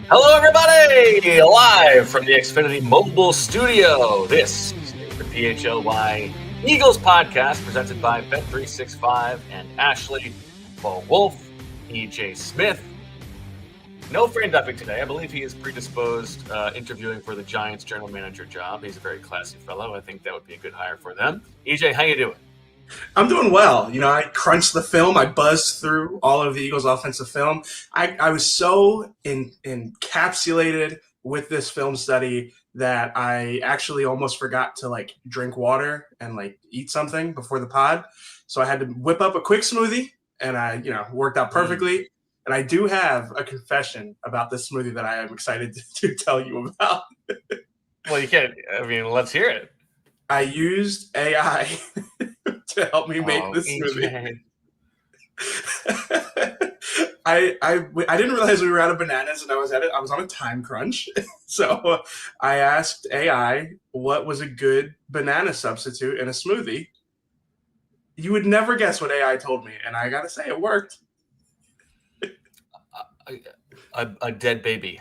Hello, everybody! Live from the Xfinity Mobile Studio. This is the PHLY Eagles podcast presented by Bet365 and Ashley, Paul Wulf, EJ Smith. No Fran Duffy today. I believe he is predisposed interviewing for the Giants general manager job. He's a very classy fellow. I think that would be a good hire for them. EJ, how you doing? I'm doing well. I crunched the film. I buzzed through all of the Eagles offensive film. I was so encapsulated with this film study that I actually almost forgot to drink water and eat something before the pod. So I had to whip up a quick smoothie, and I worked out perfectly. And I do have a confession about this smoothie that I am excited to tell you about. Well, you can't. I mean, let's hear it. I used AI to help me make this smoothie. I didn't realize we were out of bananas, and I was on a time crunch. So I asked AI what was a good banana substitute in a smoothie. You would never guess what AI told me, and I gotta say it worked. A dead baby.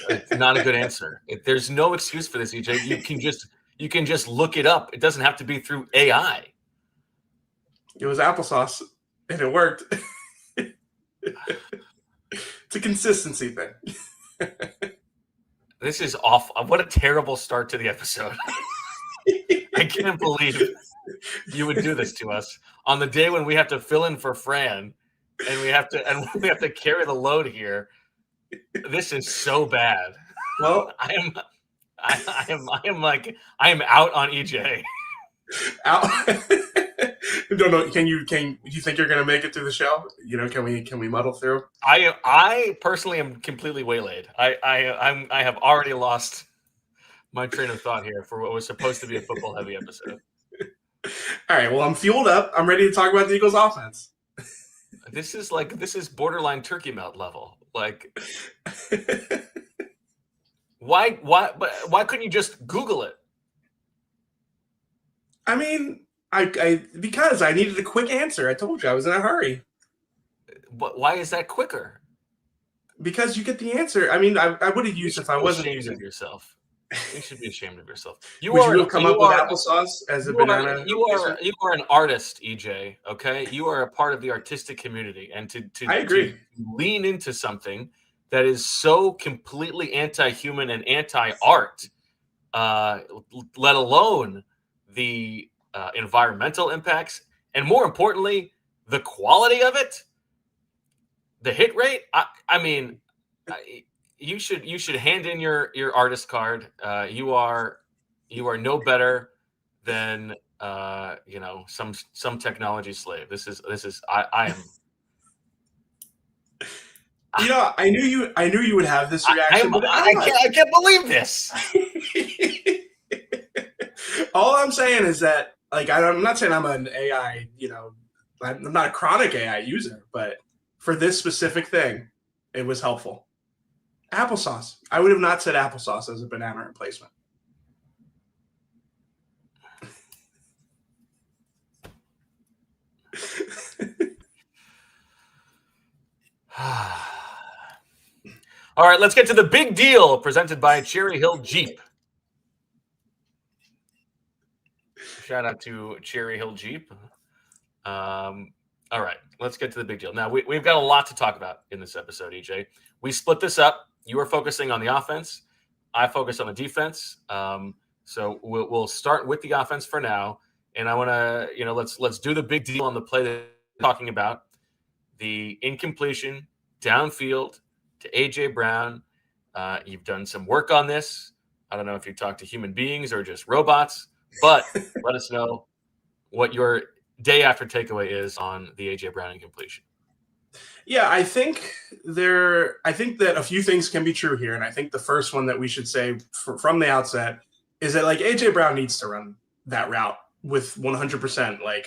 It's not a good answer. There's no excuse for this, EJ. You can just look it up. It doesn't have to be through AI. It was applesauce, and it worked. It's a consistency thing. This is awful. What a terrible start to the episode. I can't believe you would do this to us on the day when we have to fill in for Fran, and we have to carry the load here. This is so bad. Well, I am out on EJ. Out. No. Do you think you're gonna make it through the show? Can we muddle through? I personally am completely waylaid. I have already lost my train of thought here for what was supposed to be a football heavy episode. All right. Well, I'm fueled up. I'm ready to talk about the Eagles offense. This is borderline turkey melt level. Why couldn't you just Google it? I mean, because I needed a quick answer. I told you I was in a hurry. But why is that quicker? Because you get the answer. I mean, I would have used if I wasn't ashamed of yourself. You should be ashamed of yourself. Would you have come up with applesauce as a banana? You are an artist, EJ. Okay, you are a part of the artistic community, and I agree. To lean into something that is so completely anti-human and anti-art, let alone the environmental impacts, and more importantly, the quality of it, the hit rate. You should hand in your artist card. You are no better than some technology slave. This is I am. I knew you would have this reaction. I can't believe this. All I'm saying is that, I'm not saying I'm an AI, I'm not a chronic AI user, but for this specific thing, it was helpful. Applesauce. I would have not said applesauce as a banana replacement. All right, let's get to the big deal presented by Cherry Hill Jeep. Shout out to Cherry Hill Jeep. All right, let's get to the big deal. Now, we've got a lot to talk about in this episode, EJ. We split this up. You are focusing on the offense. I focus on the defense. So we'll start with the offense for now. And I want to, let's do the big deal on the play that we're talking about. The incompletion downfield to A.J. Brown. You've done some work on this. I don't know if you talk to human beings or just robots, but let us know what your day after takeaway is on the A.J. Brown incompletion. Yeah, I think that a few things can be true here. And I think the first one that we should say from the outset is that A.J. Brown needs to run that route with 100%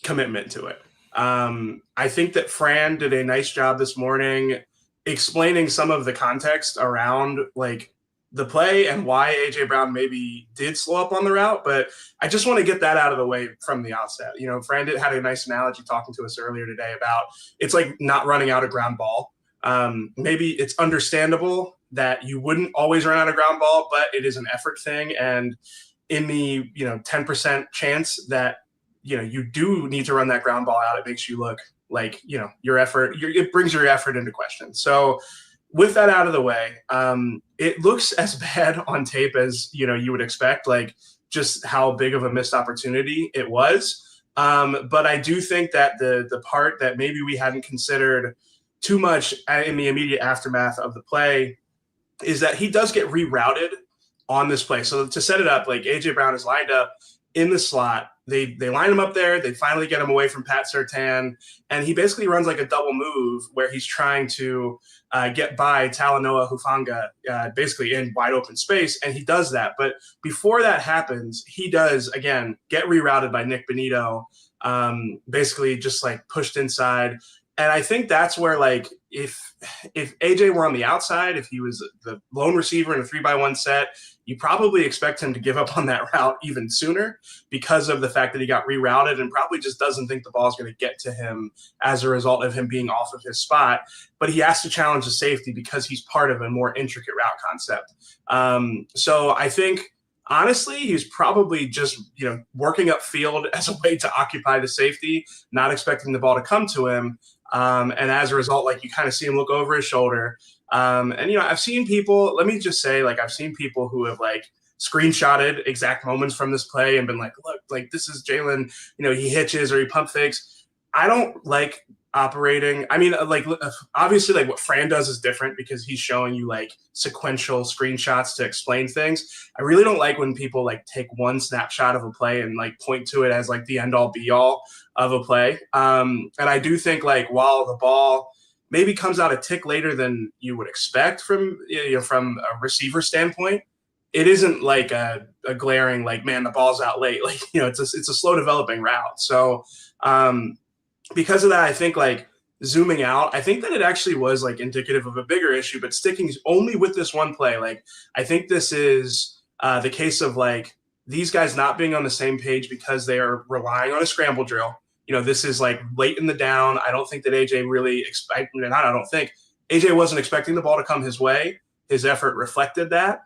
commitment to it. I think that Fran did a nice job this morning explaining some of the context around the play and why A.J. Brown maybe did slow up on the route. But I just want to get that out of the way from the outset. Fran had a nice analogy talking to us earlier today about it's like not running out a ground ball. maybe it's understandable that you wouldn't always run out of ground ball, but it is an effort thing. And in the 10% chance that you do need to run that ground ball out, it makes you look like your effort. It brings your effort into question. So with that out of the way, it looks as bad on tape as you would expect, like just how big of a missed opportunity it was. But I do think that the part that maybe we hadn't considered too much in the immediate aftermath of the play is that he does get rerouted on this play. So to set it up, like AJ Brown is lined up in the slot. They line him up there. They finally get him away from Pat Surtain, and he basically runs like a double move where he's trying to get by Talanoa Hufanga basically in wide open space, and he does that. But before that happens, he does, again, get rerouted by Nick Benito, basically just like pushed inside. And I think that's where, like, if AJ were on the outside, if he was the lone receiver in a 3-by-1 set, you probably expect him to give up on that route even sooner because of the fact that he got rerouted and probably just doesn't think the ball is going to get to him as a result of him being off of his spot. But he has to challenge the safety because he's part of a more intricate route concept. So I think, honestly, he's probably just, working upfield as a way to occupy the safety, not expecting the ball to come to him. And as a result, like, you kind of see him look over his shoulder. And, I've seen people, let me just say, like, I've seen people who have, like, screenshotted exact moments from this play and been like, look, like, this is Jalen, he hitches or he pump fakes. I don't like operating. I mean, like, obviously, like, what Fran does is different because he's showing you, like, sequential screenshots to explain things. I really don't like when people, like, take one snapshot of a play and, like, point to it as, like, the end all be all of a play. And I do think, like, while the ball maybe comes out a tick later than you would expect from a receiver standpoint, it isn't like a glaring, like, man, the ball's out late. Like, it's a slow developing route. So because of that, I think, like, zooming out, I think that it actually was, like, indicative of a bigger issue, but sticking only with this one play. Like, I think this is the case of, like, these guys not being on the same page because they are relying on a scramble drill. This is, like, late in the down. I don't think that AJ really AJ wasn't expecting the ball to come his way. His effort reflected that.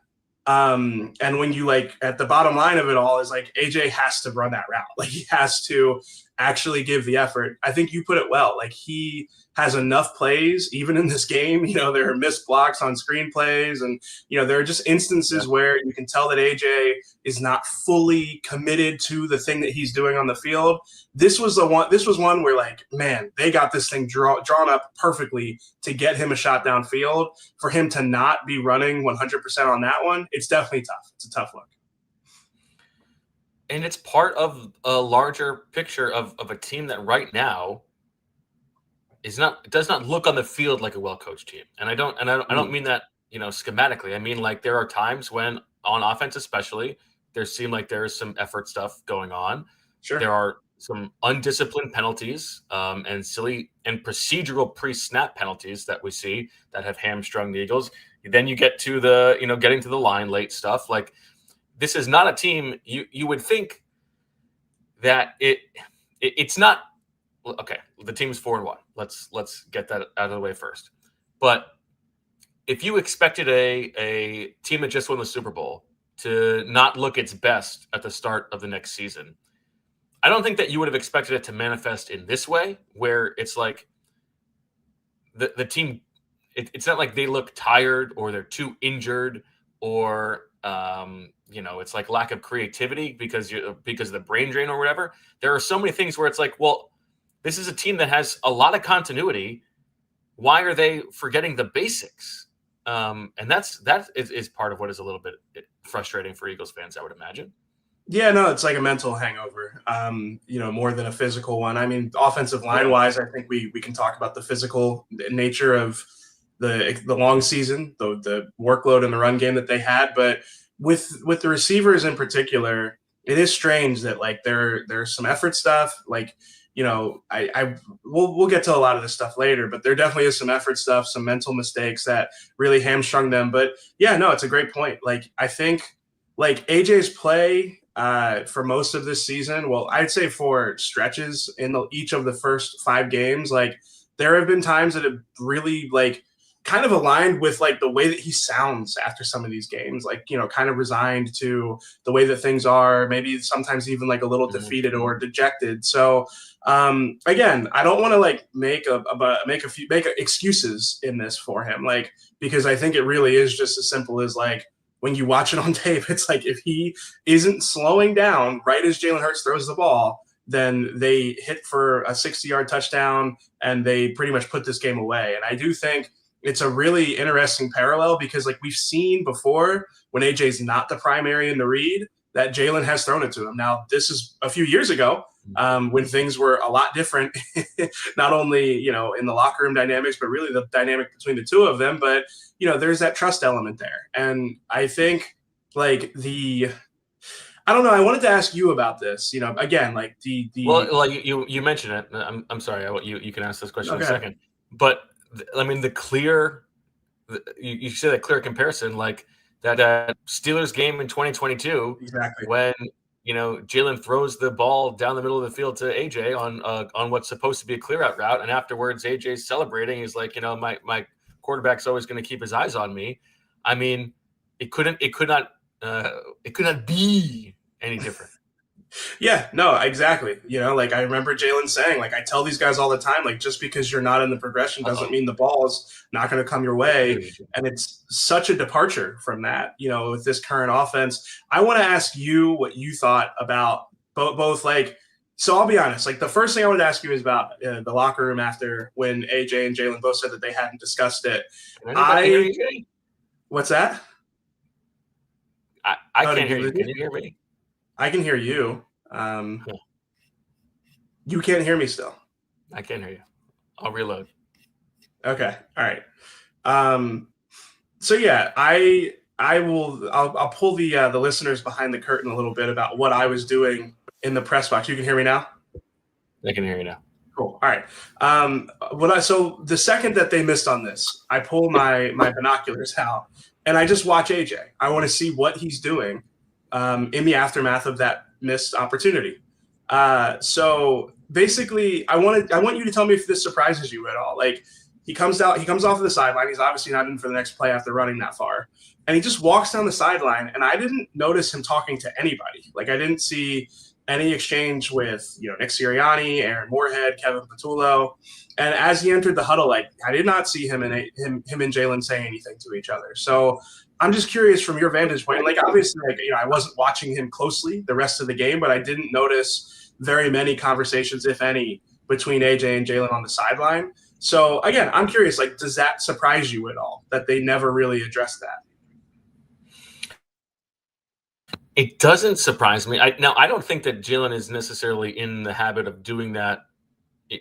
And when you, like, at the bottom line of it all is, like, AJ has to run that route. Like, he has to actually give the effort. I think you put it well. Like, he has enough plays, even in this game. There are missed blocks on screen plays, and there are just instances where you can tell that AJ is not fully committed to the thing that he's doing on the field. This was one where, like, man, they got this thing drawn up perfectly to get him a shot downfield. For him to not be running 100% on that one, it's definitely tough. It's a tough look. And it's part of a larger picture of a team that right now does not look on the field like a well-coached team. And I don't mean that, schematically. I mean, like, there are times when on offense, especially, there seem like there is some effort stuff going on. Sure. There are some undisciplined penalties and silly and procedural pre-snap penalties that we see that have hamstrung the Eagles. Then you get to the, getting to the line late stuff. Like, this is not a team you would think that it's not. Okay, the team's 4-1. Let's get that out of the way first. But if you expected a team that just won the Super Bowl to not look its best at the start of the next season, I don't think that you would have expected it to manifest in this way, where it's like the team. It's not like they look tired or they're too injured or it's like lack of creativity because of the brain drain or whatever. There are so many things where it's like, well, this is a team that has a lot of continuity. Why are they forgetting the basics? And that is part of what is a little bit frustrating for Eagles fans, I would imagine. Yeah, no, it's like a mental hangover, more than a physical one. I mean, offensive line wise, I think we can talk about the physical nature of the long season, the workload in the run game that they had. But with the receivers in particular, it is strange that, like, there's some effort stuff. Like, we'll get to a lot of this stuff later, but there definitely is some effort stuff, some mental mistakes that really hamstrung them. But yeah, no, it's a great point. Like, I think, like, AJ's play for most of this season, well, I'd say for stretches in each of the first 5 games, like, there have been times that have really, like, kind of aligned with like the way that he sounds after some of these games, like, you know, kind of resigned to the way that things are, maybe sometimes even like a little defeated or dejected. So again, I don't want to like make excuses in this for him, like, because I think it really is just as simple as like, when you watch it on tape, it's like if he isn't slowing down right as Jalen Hurts throws the ball, then they hit for a 60-yard touchdown and they pretty much put this game away. And I do think it's a really interesting parallel because like we've seen before when AJ's not the primary in the read, that Jalen has thrown it to him. Now, this is a few years ago when things were a lot different, not only, you know, in the locker room dynamics, but really the dynamic between the two of them. But, you know, there's that trust element there. And I think like I don't know. I wanted to ask you about this. You know, again, like well, you mentioned it. I'm sorry. You can ask this question in a second. But I mean, you said a clear comparison, like that Steelers game in 2022, exactly, when, you know, Jalen throws the ball down the middle of the field to AJ on what's supposed to be a clear out route, and afterwards AJ's celebrating. He's like, you know, my quarterback's always going to keep his eyes on me. I mean, it could not be any different. Yeah, no, exactly. You know, like I remember Jalen saying, like, I tell these guys all the time, like, just because you're not in the progression doesn't mean the ball's not going to come your way. And it's such a departure from that, you know, with this current offense. I want to ask you what you thought about both like, so I'll be honest, like the first thing I wanted to ask you is about the locker room after when AJ and Jalen both said that they hadn't discussed it. What's that? I can't hear you. Can you hear me? I can hear you. You can't hear me still. I can't hear you. I'll reload. Okay. All right. So yeah, I'll pull the listeners behind the curtain a little bit about what I was doing in the press box. You can hear me now? I can hear you now. Cool. All right. So the second that they missed on this, I pull my binoculars out and I just watch AJ. I want to see what he's doing in the aftermath of that missed opportunity. So basically, I want you to tell me if this surprises you at all. Like he comes off of the sideline. He's obviously not in for the next play after running that far, and he just walks down the sideline. And I didn't notice him talking to anybody. Like I didn't see any exchange with, you know, Nick Sirianni, Aaron Moorhead, Kevin Patullo. And as he entered the huddle, like I did not see him and Jalen saying anything to each other. So I'm just curious from your vantage point. Like obviously, like, you know, I wasn't watching him closely the rest of the game, but I didn't notice very many conversations, if any, between AJ and Jalen on the sideline. So again, I'm curious, like, does that surprise you at all that they never really addressed that? It doesn't surprise me. I don't think that Jalen is necessarily in the habit of doing that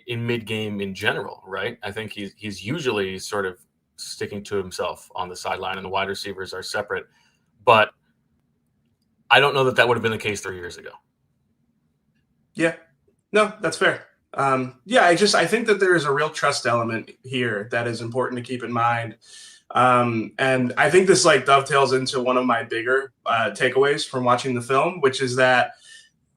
in mid-game in general, right? I think he's usually sort of sticking to himself on the sideline, and the wide receivers are separate. But I don't know that would have been the case 3 years ago. Yeah, no, that's fair. I think that there is a real trust element here that is important to keep in mind. And I think this like dovetails into one of my bigger takeaways from watching the film, which is that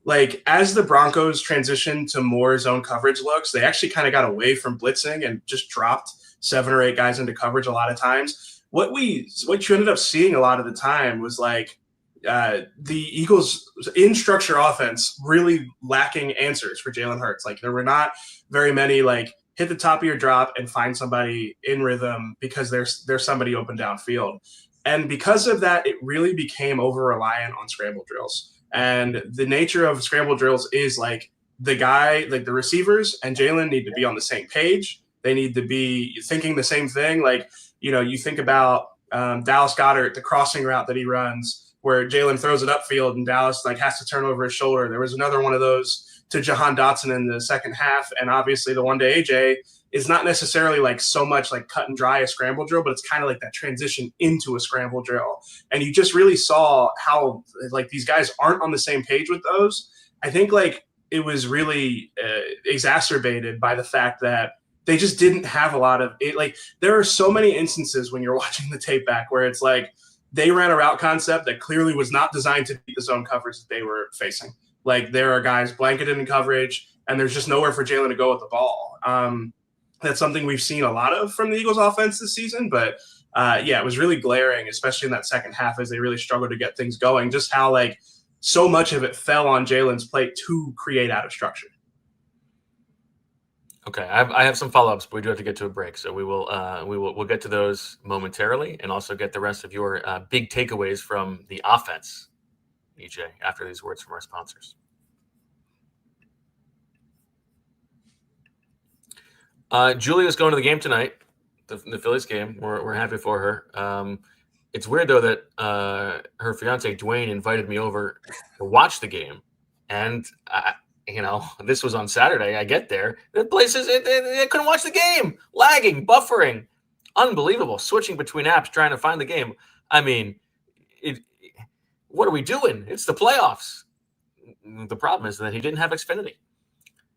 like as the Broncos transitioned to more zone coverage looks, they actually kind of got away from blitzing and just dropped 7 or 8 guys into coverage a lot of times. What you ended up seeing a lot of the time was like the Eagles in structure offense really lacking answers for Jalen Hurts. Like there were not very many like hit the top of your drop and find somebody in rhythm because there's somebody open downfield. And because of that, it really became over-reliant on scramble drills. And the nature of scramble drills is like the receivers and Jalen need to be on the same page. They need to be thinking the same thing. Like, you know, you think about Dallas Goedert, the crossing route that he runs where Jalen throws it upfield and Dallas like has to turn over his shoulder. There was another one of those to Jahan Dotson in the second half. And obviously the one to AJ is not necessarily like so much like cut and dry a scramble drill, but it's kind of like that transition into a scramble drill. And you just really saw how like these guys aren't on the same page with those. I think like it was really exacerbated by the fact that they just didn't have a lot of it. Like there are so many instances when you're watching the tape back where it's like they ran a route concept that clearly was not designed to beat the zone coverage that they were facing. Like there are guys blanketed in coverage and there's just nowhere for Jalen to go with the ball. That's something we've seen a lot of from the Eagles offense this season, but it was really glaring, especially in that second half as they really struggled to get things going, just how like so much of it fell on Jalen's plate to create out of structure. Okay, I have some follow-ups, but we do have to get to a break, so we'll get to those momentarily, and also get the rest of your big takeaways from the offense, EJ, after these words from our sponsors. Julia's going to the game tonight, the Phillies game. We're happy for her. It's weird though that her fiance DeJean invited me over to watch the game, and this was on Saturday. I get there, the places they couldn't watch the game, lagging, buffering, unbelievable, switching between apps trying to find the game. I mean, what are we doing? It's the playoffs. The problem is that he didn't have Xfinity.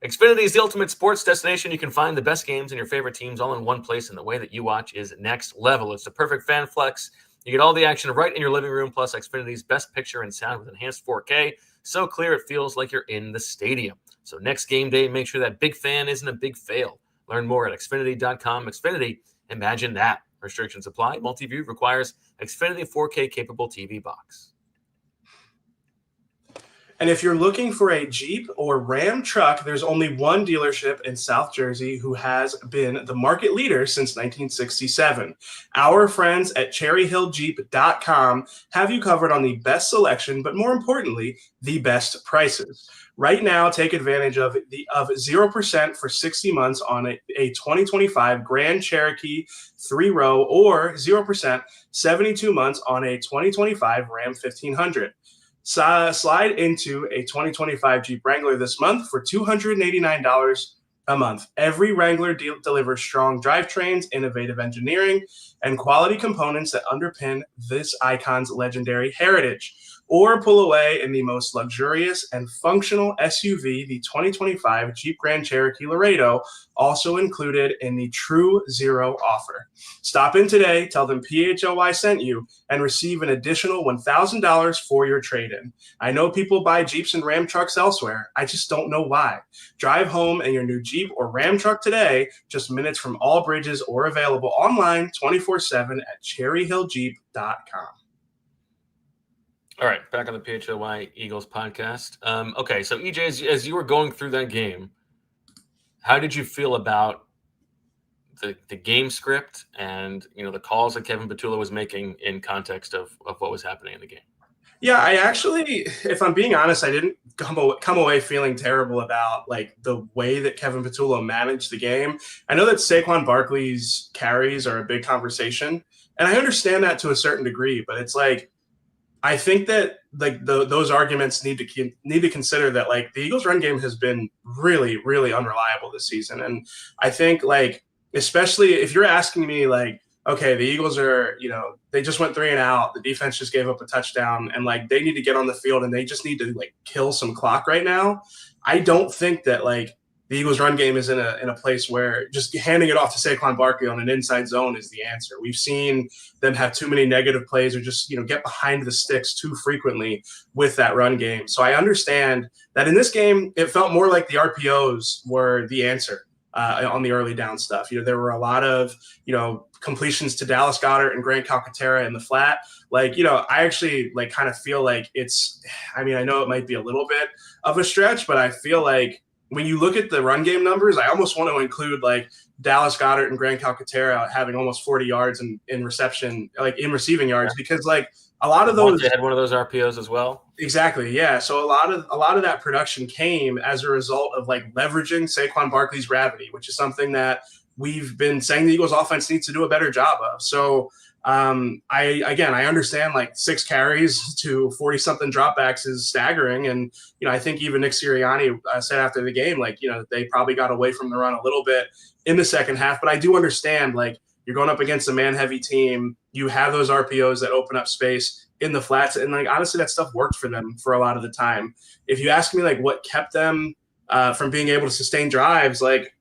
Xfinity is the ultimate sports destination. You can find the best games and your favorite teams all in one place, and the way that you watch is next level. It's the perfect fan flex. You get all the action right in your living room, plus Xfinity's best picture and sound with enhanced 4K. So clear it feels like you're in the stadium. So next game day, make sure that big fan isn't a big fail. Learn more at Xfinity.com. Xfinity, imagine that. Restrictions apply. Multi-view requires Xfinity 4K capable TV box. And if you're looking for a Jeep or Ram truck, there's only one dealership in South Jersey who has been the market leader since 1967. Our friends at cherryhilljeep.com have you covered on the best selection, but more importantly, the best prices. Right now, take advantage of 0% for 60 months on a 2025 Grand Cherokee 3-row or 0% 72 months on a 2025 Ram 1500. Slide into a 2025 Jeep Wrangler this month for $289 a month. Every Wrangler delivers strong drivetrains, innovative engineering, and quality components that underpin this icon's legendary heritage. Or pull away in the most luxurious and functional SUV, the 2025 Jeep Grand Cherokee Laredo, also included in the True Zero offer. Stop in today, tell them PHLY sent you, and receive an additional $1,000 for your trade-in. I know people buy Jeeps and Ram trucks elsewhere. I just don't know why. Drive home in your new Jeep or Ram truck today, just minutes from all bridges, or available online 24/7 at cherryhilljeep.com. All right, back on the PHLY Eagles podcast. Okay, so EJ, as you were going through that game, how did you feel about the game script and the calls that Kevin Patullo was making in context of what was happening in the game? Yeah, I actually, if I'm being honest, I didn't come away feeling terrible about like the way that Kevin Patullo managed the game. I know that Saquon Barkley's carries are a big conversation, and I understand that to a certain degree, but it's like, I think that like those arguments need to consider that like the Eagles run game has been really, really unreliable this season. And I think like, especially if you're asking me like, okay, the Eagles are, they just went 3 and out. The defense just gave up a touchdown and like they need to get on the field and they just need to like kill some clock right now. I don't think that like the Eagles run game is in a place where just handing it off to Saquon Barkley on an inside zone is the answer. We've seen them have too many negative plays or just, get behind the sticks too frequently with that run game. So I understand that in this game, it felt more like the RPOs were the answer on the early down stuff. There were a lot of, completions to Dallas Goedert and Grant Calcaterra in the flat. Like, I actually like kind of feel like I know it might be a little bit of a stretch, but I feel like when you look at the run game numbers, I almost want to include like Dallas Goedert and Grant Calcaterra having almost 40 yards in reception, like in receiving yards, because like a lot of those had one of those RPOs as well. Exactly. Yeah. So a lot of that production came as a result of like leveraging Saquon Barkley's gravity, which is something that we've been saying the Eagles offense needs to do a better job of. So I understand like 6 carries to 40 something dropbacks is staggering. And, I think even Nick Sirianni said after the game, like, they probably got away from the run a little bit in the second half, but I do understand like you're going up against a man heavy team. You have those RPOs that open up space in the flats. And like, honestly, that stuff worked for them for a lot of the time. If you ask me like what kept them from being able to sustain drives, like,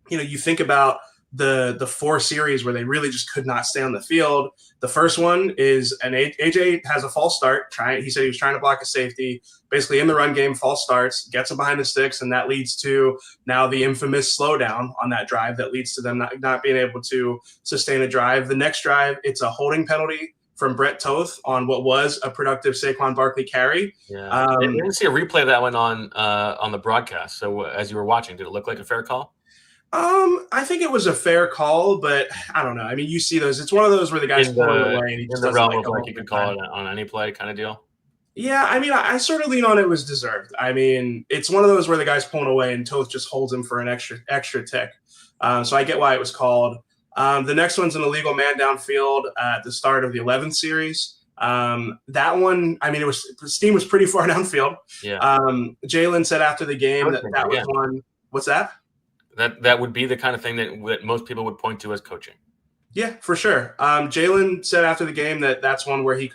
you think about the 4 series where they really just could not stay on the field. The first one is AJ has a false start. He said he was trying to block a safety, basically in the run game, false starts, gets him behind the sticks, and that leads to now the infamous slowdown on that drive that leads to them not being able to sustain a drive. The next drive, it's a holding penalty from Brett Toth on what was a productive Saquon Barkley carry. Yeah, I didn't see a replay of that one on the broadcast. So as you were watching, did it look like a fair call? I think it was a fair call, but I don't know. I mean, you see those. It's one of those where the guy's pulling away, and he just in the realm like of like you could call it on any play kind of deal. Yeah, I mean, I sort of lean on it was deserved. I mean, it's one of those where the guy's pulling away, and Toth just holds him for an extra tick. So I get why it was called. The next one's an illegal man downfield at the start of the 11th series. That one, I mean, Steam was pretty far downfield. Yeah. Jalen said after the game that was one. What's that? That would be the kind of thing that most people would point to as coaching. Yeah, for sure. Jalen said after the game that's one where he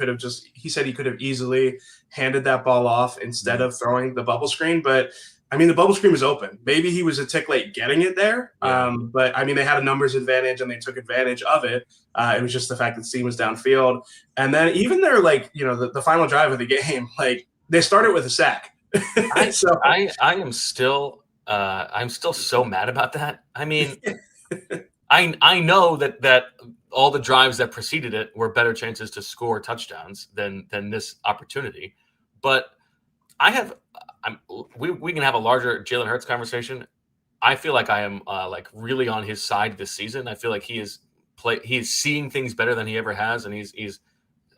said he could have easily handed that ball off instead of throwing the bubble screen. But I mean, the bubble screen was open. Maybe he was a tick late getting it there. Yeah. But I mean, they had a numbers advantage and they took advantage of it. It was just the fact that Steam was downfield. And then even their, like, you know, the final drive of the game, like they started with a sack. I'm still so mad about that. I mean, I know that all the drives that preceded it were better chances to score touchdowns than this opportunity, but we can have a larger Jalen Hurts conversation. I feel like I am like really on his side this season. I feel like he is seeing things better than he ever has, and he's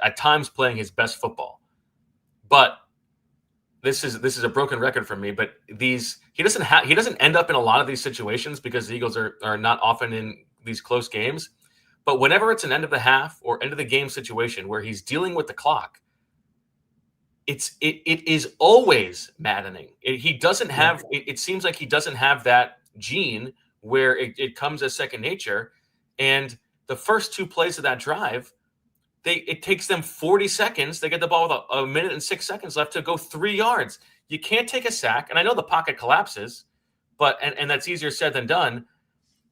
at times playing his best football. But this is a broken record for me. But he doesn't end up in a lot of these situations because the Eagles are not often in these close games. But whenever it's an end of the half or end of the game situation where he's dealing with the clock, it is always maddening. He doesn't have. It seems like he doesn't have that gene where it comes as second nature. And the first 2 plays of that drive, it takes them 40 seconds. They get the ball with a minute and 6 seconds left to go 3 yards. You can't take a sack, and I know the pocket collapses, but and that's easier said than done.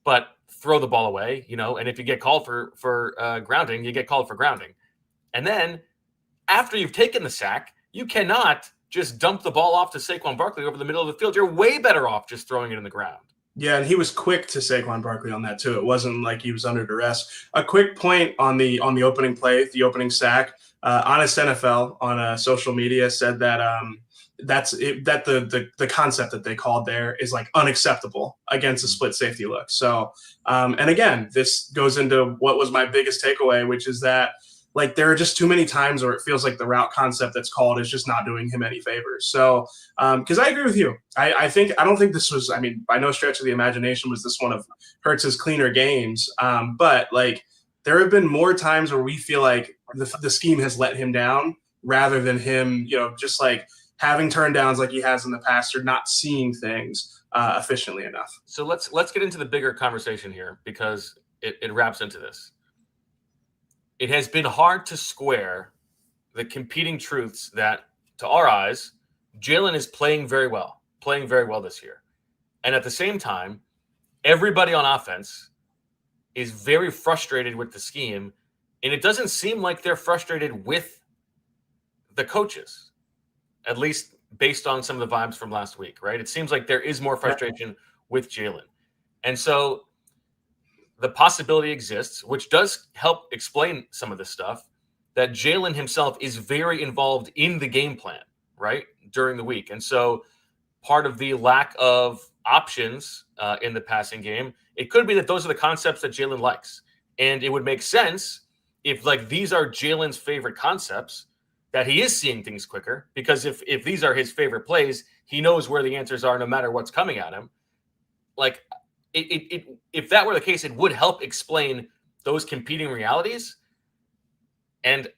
But throw the ball away, you know. And if you get called for grounding, you get called for grounding. And then after you've taken the sack, you cannot just dump the ball off to Saquon Barkley over the middle of the field. You're way better off just throwing it in the ground. Yeah, and he was quick to Saquon Barkley on that too. It wasn't like he was under duress. A quick point on the opening play, the opening sack. Honest NFL on social media said that the concept that they called there is like unacceptable against a split safety look. So, and again, this goes into what was my biggest takeaway, which is that, like, there are just too many times where it feels like the route concept that's called is just not doing him any favors. So, because I agree with you. I don't think this was, I mean, by no stretch of the imagination was this one of Hurts's cleaner games. But like, there have been more times where we feel like the scheme has let him down rather than him, you know, just like having turn downs like he has in the past or not seeing things efficiently enough. So let's get into the bigger conversation here because it wraps into this. It has been hard to square the competing truths that, to our eyes, Jalen is playing very well this year. And at the same time, everybody on offense is very frustrated with the scheme, and it doesn't seem like they're frustrated with the coaches, at least based on some of the vibes from last week, right? It seems like there is more frustration with Jalen. And so the possibility exists, which does help explain some of this stuff, that Jalen himself is very involved in the game plan, right, during the week. And so part of the lack of options in the passing game, it could be that those are the concepts that Jalen likes. And it would make sense if, like, these are Jalen's favorite concepts, that he is seeing things quicker, because if these are his favorite plays, he knows where the answers are no matter what's coming at him. Like, if that were the case, it would help explain those competing realities. And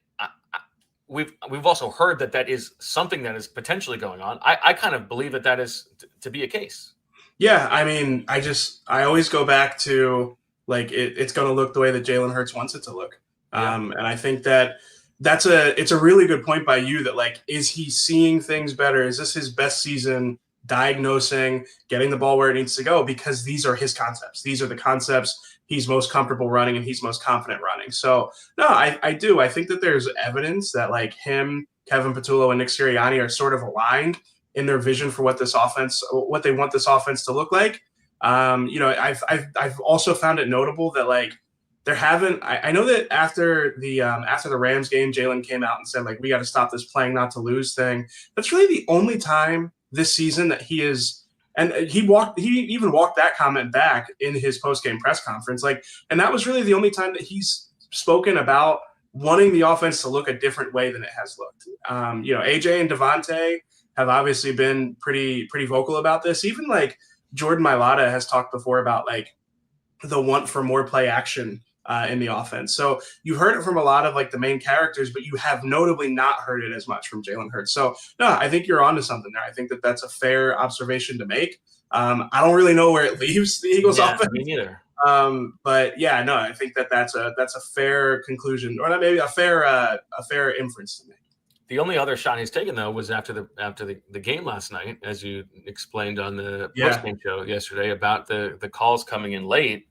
we've also heard that is something that is potentially going on. I kind of believe that is to be a case. Yeah, I mean, I always go back to, like, it's going to look the way that Jalen Hurts wants it to look. And I think it's a really good point by you that, like, is he seeing things better? Is this his best season diagnosing, getting the ball where it needs to go? Because these are his concepts. These are the concepts he's most comfortable running and he's most confident running. So no, I do. I think that there's evidence that like him, Kevin Patullo, and Nick Sirianni are sort of aligned in their vision for what they want this offense to look like. I've also found it notable that like I know that after the Rams game, Jalen came out and said like, we got to stop this playing not to lose thing. That's really the only time this season that he is. And he even walked that comment back in his post-game press conference. Like, and that was really the only time that he's spoken about wanting the offense to look a different way than it has looked. AJ and Devontae have obviously been pretty vocal about this. Even like Jordan Mailata has talked before about like the want for more play action in the offense. So you heard it from a lot of like the main characters, but you have notably not heard it as much from Jalen Hurts. So no, I think you're onto something there. I think that that's a fair observation to make. I don't really know where it leaves the Eagles offense. Me neither. But yeah, no, I think that that's a fair conclusion, or not maybe a fair inference to make. The only other shot he's taken though was after the game last night, as you explained on the post-game show yesterday about the calls coming in late.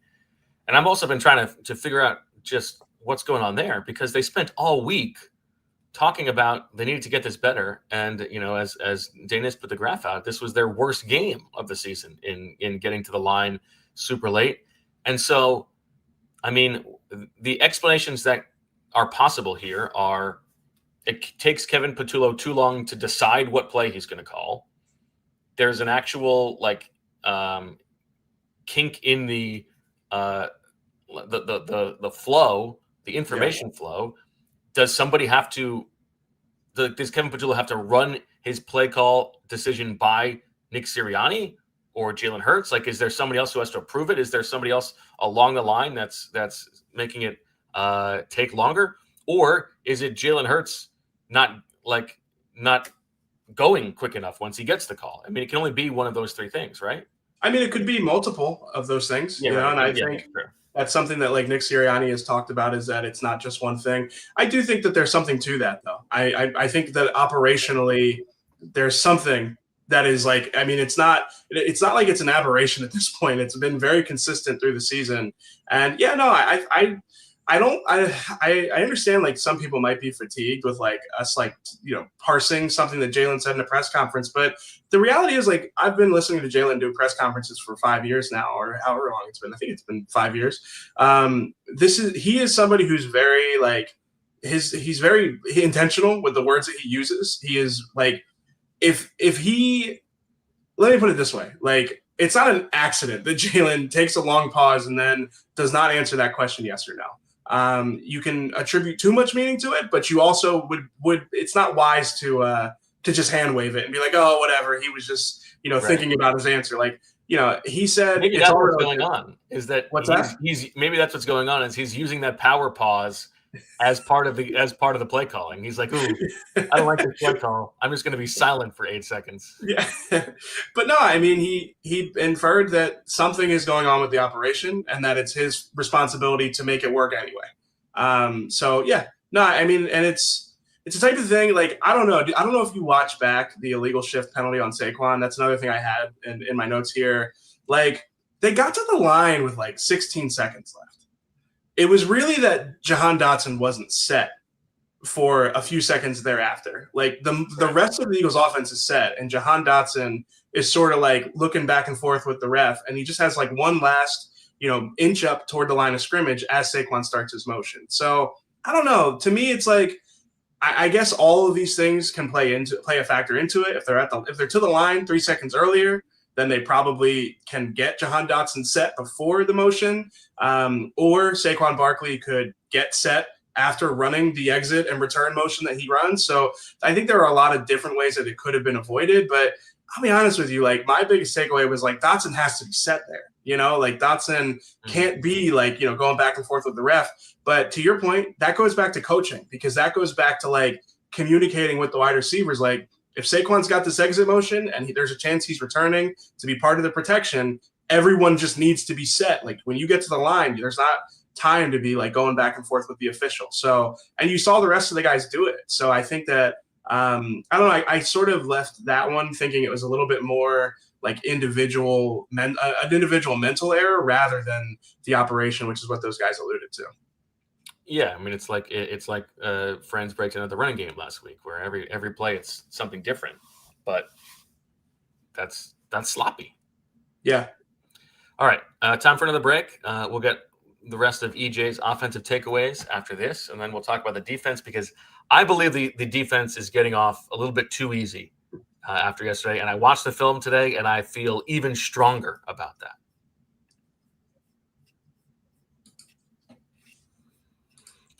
And I've also been trying to figure out just what's going on there, because they spent all week talking about they needed to get this better. And, as Danis put the graph out, this was their worst game of the season in getting to the line super late. And so, I mean, the explanations that are possible here are it takes Kevin Patullo too long to decide what play he's going to call. There's an actual kink in the flow, the information flow. Does somebody have to? Does Kevin Patullo have to run his play call decision by Nick Sirianni or Jalen Hurts? Like, is there somebody else who has to approve it? Is there somebody else along the line that's making it take longer, or is it Jalen Hurts not going quick enough once he gets the call? I mean, it can only be one of those three things, right? I mean, it could be multiple of those things, and I think that's something that like Nick Sirianni has talked about, is that it's not just one thing. I do think that there's something to that, though. I think that operationally there's something that is like, I mean, it's not like it's an aberration at this point. It's been very consistent through the season, and I understand like some people might be fatigued with like us parsing something that Jalen said in a press conference, but the reality is like I've been listening to Jalen do press conferences for 5 years now, or however long it's been. I think it's been 5 years. He is somebody who's very like he's very intentional with the words that he uses. He is like if he, let me put it this way, like it's not an accident that Jalen takes a long pause and then does not answer that question yes or no. You can attribute too much meaning to it, but you also would it's not wise to just hand wave it and be like, oh, whatever. He was just, thinking about his answer. Like, he said, maybe that's what's going on. Is that maybe that's what's going on is he's using that power pause as part of the play calling. He's like, ooh, I don't like this play call. I'm just going to be silent for 8 seconds. Yeah. But no, I mean, he inferred that something is going on with the operation and that it's his responsibility to make it work anyway. So yeah, no, I mean, and it's the type of thing, like, I don't know if you watch back the illegal shift penalty on Saquon. That's another thing I had in my notes here. Like, they got to the line with like 16 seconds left. It was really that Jahan Dotson wasn't set for a few seconds thereafter. Like the rest of the Eagles offense is set, and Jahan Dotson is sort of like looking back and forth with the ref, and he just has like one last, inch up toward the line of scrimmage as Saquon starts his motion. So I don't know. To me, it's like, I guess all of these things can play a factor into it. If they're to the line 3 seconds earlier, then they probably can get Jahan Dotson set before the motion, or Saquon Barkley could get set after running the exit and return motion that he runs. So I think there are a lot of different ways that it could have been avoided. But I'll be honest with you, like my biggest takeaway was like Dotson has to be set there. Like Dotson can't be like, going back and forth with the ref. But to your point, that goes back to coaching, because that goes back to like communicating with the wide receivers. Like, if Saquon's got this exit motion and there's a chance he's returning to be part of the protection, everyone just needs to be set. Like when you get to the line, there's not time to be like going back and forth with the official. So, and you saw the rest of the guys do it. So I think that, I don't know, I sort of left that one thinking it was a little bit more like an individual mental error rather than the operation, which is what those guys alluded to. Yeah, I mean, it's like Friends breaks into the running game last week, where every play it's something different, but that's sloppy. Yeah. All right, time for another break. We'll get the rest of EJ's offensive takeaways after this, and then we'll talk about the defense, because I believe the defense is getting off a little bit too easy after yesterday, and I watched the film today, and I feel even stronger about that.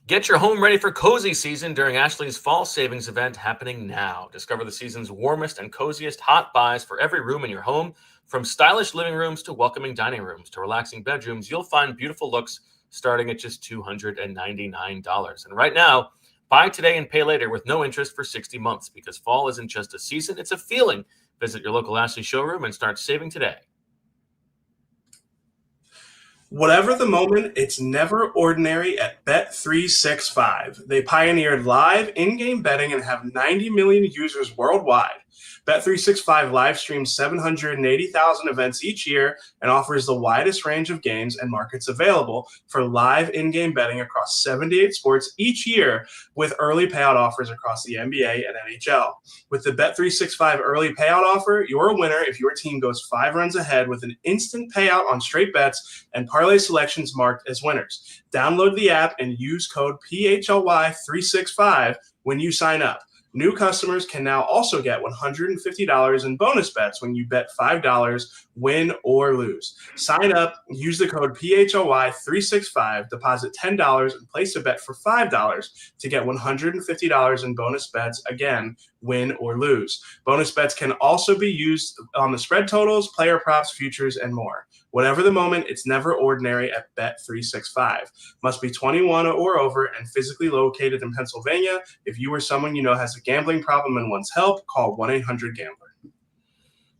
Get your home ready for cozy season during Ashley's fall savings event happening now. Discover the season's warmest and coziest hot buys for every room in your home. From stylish living rooms to welcoming dining rooms to relaxing bedrooms, you'll find beautiful looks starting at just $299. And right now, buy today and pay later with no interest for 60 months, because fall isn't just a season, it's a feeling. Visit your local Ashley showroom and start saving today. Whatever the moment, it's never ordinary at Bet365. They pioneered live in-game betting and have 90 million users worldwide. Bet365 live streams 780,000 events each year and offers the widest range of games and markets available for live in-game betting across 78 sports each year, with early payout offers across the NBA and NHL. With the Bet365 early payout offer, you're a winner if your team goes 5 runs ahead with an instant payout on straight bets and parlay selections marked as winners. Download the app and use code PHLY365 when you sign up. New customers can now also get $150 in bonus bets when you bet $5, win or lose. Sign up, use the code PHLY365, deposit $10, and place a bet for $5 to get $150 in bonus bets, again, win or lose. Bonus bets can also be used on the spread totals, player props, futures, and more. Whatever the moment, it's never ordinary at Bet365. Must be 21 or over and physically located in Pennsylvania. If you or someone you know has a gambling problem and wants help, call 1-800-GAMBLER.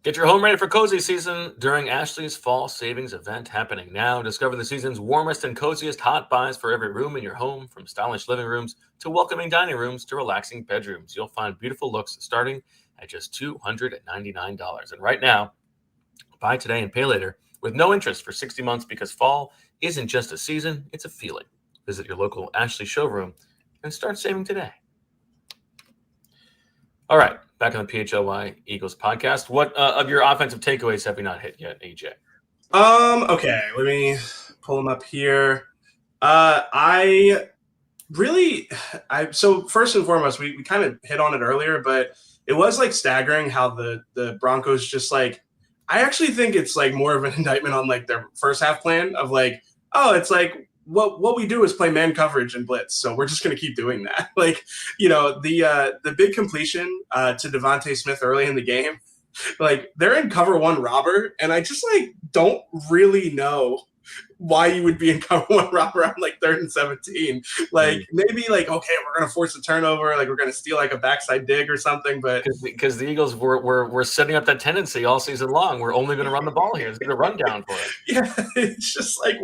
Get your home ready for cozy season during Ashley's fall savings event happening now. Discover the season's warmest and coziest hot buys for every room in your home, from stylish living rooms to welcoming dining rooms to relaxing bedrooms. You'll find beautiful looks starting at just $299. And right now, buy today and pay later with no interest for 60 months, because fall isn't just a season, it's a feeling. Visit your local Ashley showroom and start saving today. All right, back on the PHLY Eagles podcast. What of your offensive takeaways have we not hit yet, AJ? Okay, let me pull them up here. So first and foremost, we kind of hit on it earlier, but it was like staggering how the Broncos just like, I actually think it's like more of an indictment on like their first half plan of like, oh, it's like what we do is play man coverage and blitz, so we're just going to keep doing that. Like, you know, the big completion to Devontae Smith early in the game, like they're in cover one robber, and I just like don't really know why you would be in cover one robber on like 3rd and 17. Like maybe like, okay, we're gonna force a turnover, like we're gonna steal like a backside dig or something. But because the Eagles were setting up that tendency all season long. We're only gonna run the ball here. It's gonna run down for it. Yeah, it's just like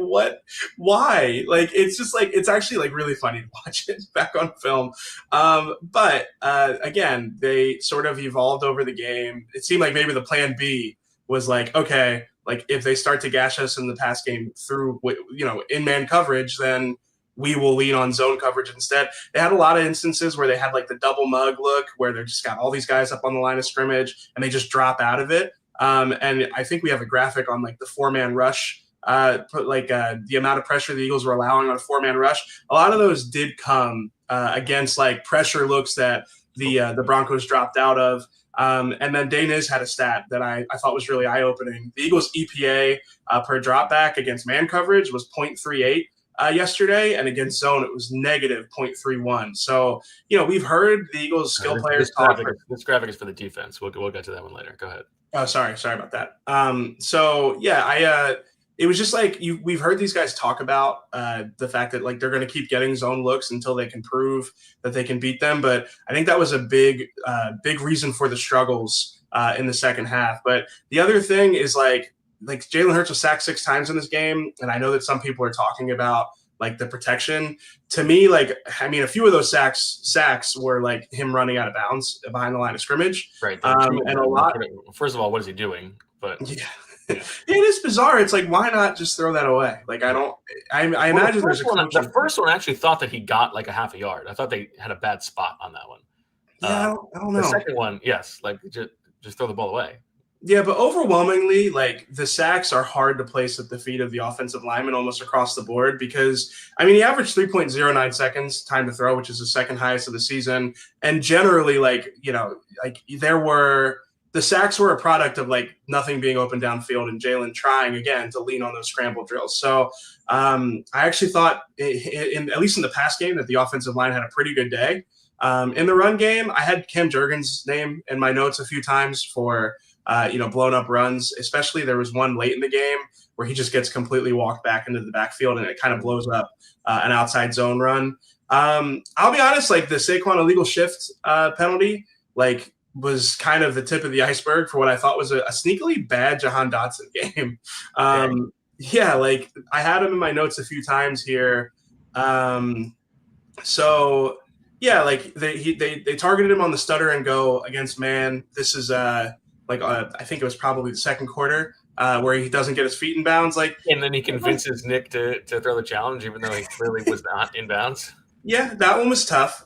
why? Like it's just like it's actually like really funny to watch it back on film. But again, they sort of evolved over the game. It seemed like maybe the plan B was like, okay, like if they start to gash us in the pass game through, you know, in man coverage, then we will lean on zone coverage instead. They had a lot of instances where they had like the double mug look, where they're just got all these guys up on the line of scrimmage and they just drop out of it. And I think we have a graphic on like the 4-man rush, the amount of pressure the Eagles were allowing on a 4-man rush. A lot of those did come against like pressure looks that the Broncos dropped out of. And then Daniz had a stat that I thought was really eye-opening. The Eagles' EPA per dropback against man coverage was 0.38 yesterday, and against zone it was negative 0.31. So, you know, we've heard the Eagles' skill players talk. This graphic is for the defense. We'll get to that one later. Go ahead. Oh, sorry about that. It was just like we've heard these guys talk about the fact that like they're going to keep getting zone looks until they can prove that they can beat them. But I think that was a big reason for the struggles in the second half. But the other thing is like Jalen Hurts was sacked 6 times in this game, and I know that some people are talking about like the protection. To me, like, I mean, a few of those sacks were like him running out of bounds behind the line of scrimmage. Right. And a lot. First of all, what is he doing? But yeah. It is bizarre. It's like, why not just throw that away? Like, I imagine there's a coaching. The first one I actually thought that he got like a half a yard. I thought they had a bad spot on that one. Yeah, I don't know. The second one, yes, like just throw the ball away. Yeah, but overwhelmingly, like the sacks are hard to place at the feet of the offensive lineman almost across the board because, I mean, he averaged 3.09 seconds time to throw, which is the second highest of the season. And generally, like, you know, like the sacks were a product of like nothing being open downfield and Jalen trying again to lean on those scramble drills. So I actually thought, at least in the pass game, that the offensive line had a pretty good day. In the run game, I had Cam Jurgens' name in my notes a few times for blown up runs, especially there was one late in the game where he just gets completely walked back into the backfield and it kind of blows up an outside zone run. I'll be honest, like the Saquon illegal shift penalty, like was kind of the tip of the iceberg for what I thought was a sneakily bad Jahan Dotson game. Yeah, like I had him in my notes a few times here. So yeah, like they targeted him on the stutter and go against man. This is I think it was probably the second quarter where he doesn't get his feet in bounds. Like, and then he convinces Nick to throw the challenge, even though he clearly was not in bounds. Yeah, that one was tough.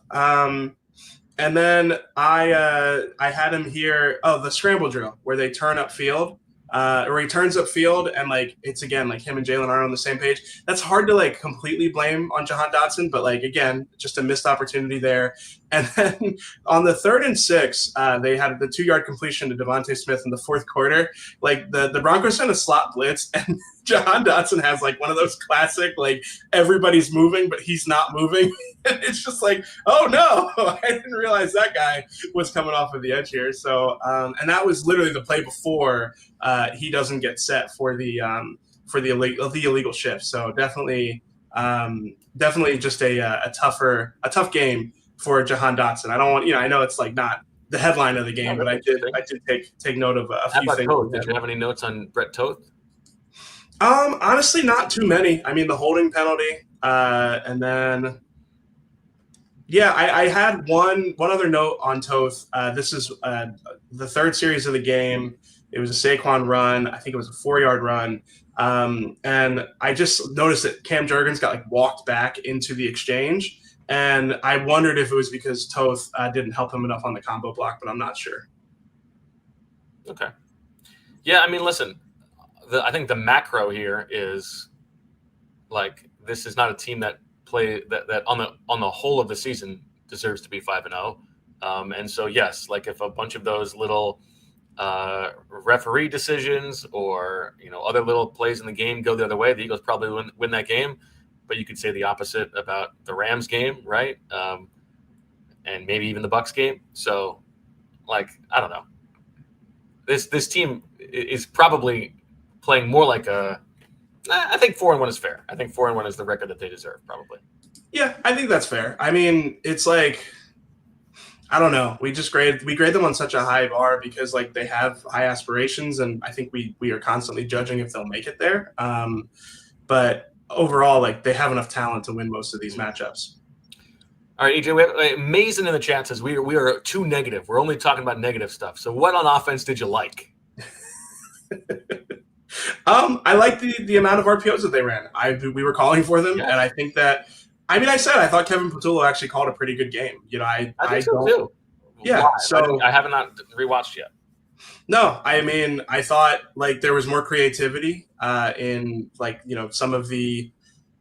And then I had him here. Oh, the scramble drill where they turn upfield. Or he turns upfield and like it's again like him and Jalen aren't on the same page. That's hard to like completely blame on Jahan Dotson, but like again, just a missed opportunity there. And then on the 3rd and 6, they had the 2-yard completion to Devontae Smith in the fourth quarter. Like the Broncos sent a slot blitz, and Jahan Dotson has like one of those classic like everybody's moving but he's not moving. And it's just like, oh no, I didn't realize that guy was coming off of the edge here. So and that was literally the play before he doesn't get set for the illegal shift. So definitely just a tough game for Jahan Dotson. I don't want, I know it's like not the headline of the game, but I did take note of a few things. Toth? Did you have any notes on Brett Toth? Honestly, not too many. I mean, the holding penalty, and then yeah, I had one other note on Toth. This is the third series of the game. It was a Saquon run. I think it was a 4-yard run. And I just noticed that Cam Jurgens got like walked back into the exchange. And I wondered if it was because Toth didn't help him enough on the combo block, but I'm not sure. Okay. Yeah, I mean, listen, I think the macro here is like this is not a team that that on the whole of the season deserves to be 5-0. And so yes, like if a bunch of those little referee decisions or other little plays in the game go the other way, the Eagles probably win that game. But you could say the opposite about the Rams game, right? And maybe even the Bucs game. So, like, I don't know. This team is probably playing more like I think 4-1 is fair. I think 4-1 is the record that they deserve, probably. Yeah, I think that's fair. I mean, it's like, I don't know. We grade them on such a high bar because like they have high aspirations, and I think we are constantly judging if they'll make it there. But overall, like they have enough talent to win most of these matchups. All right, EJ, we have Mason in the chat says we are too negative. We're only talking about negative stuff. So what on offense did you like? I like the amount of RPOs that they ran. We were calling for them, and I think that. I mean, I thought Kevin Patullo actually called a pretty good game. I think so too. Yeah, Why? so I have not rewatched yet. No, I mean, I thought like there was more creativity in like some of the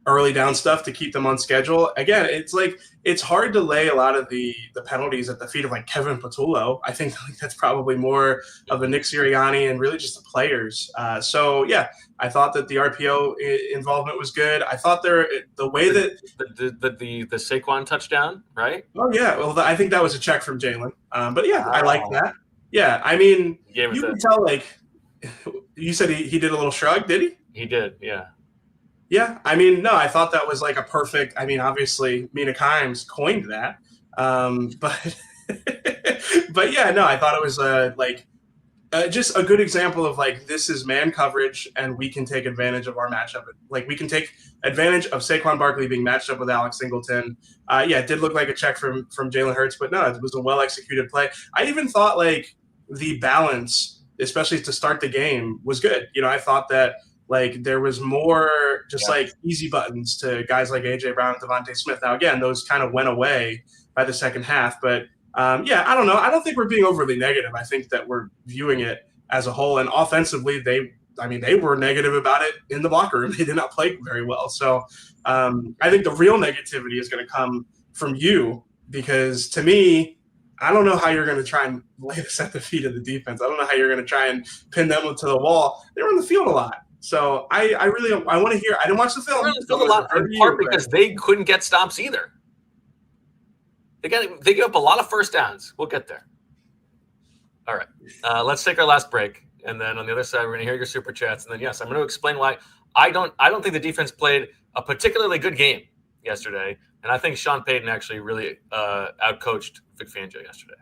early down stuff to keep them on schedule. Again, it's like it's hard to lay a lot of the penalties at the feet of like Kevin Patullo. I think like, that's probably more of a Nick Sirianni and really just the players. So yeah, I thought that the RPO involvement was good. I thought the way that the Saquon touchdown, right? Oh yeah, well I think that was a check from Jalen. But yeah, I like that. Yeah, I mean, you can tell like you said he did a little shrug, did he? He did, yeah. Yeah, I mean, no, I thought that was like a perfect. I mean, obviously, Mina Kimes coined that, but but yeah, no, I thought it was just a good example of like this is man coverage, and we can take advantage of our matchup. Like we can take advantage of Saquon Barkley being matched up with Alex Singleton. Yeah, it did look like a check from Jalen Hurts, but no, it was a well executed play. I even thought like the balance especially to start the game, was good. I thought that like there was more just like easy buttons to guys like AJ Brown and Devontae Smith. Now again, those kind of went away by the second half, but I don't know. I don't think we're being overly negative. I think that we're viewing it as a whole, and offensively, they were negative about it in the locker room. They did not play very well. So I think the real negativity is going to come from you, because to me, I don't know how you're going to try and lay this at the feet of the defense. I don't know how you're going to try and pin them to the wall. They were on the field a lot. So I want to hear. I didn't watch the film. A lot, in part because they couldn't get stops either. They gave up a lot of first downs. We'll get there. All right. Let's take our last break. And then on the other side, we're going to hear your super chats. And then, yes, I'm going to explain why I don't think the defense played a particularly good game yesterday. And I think Sean Payton actually really outcoached Vic Fangio yesterday.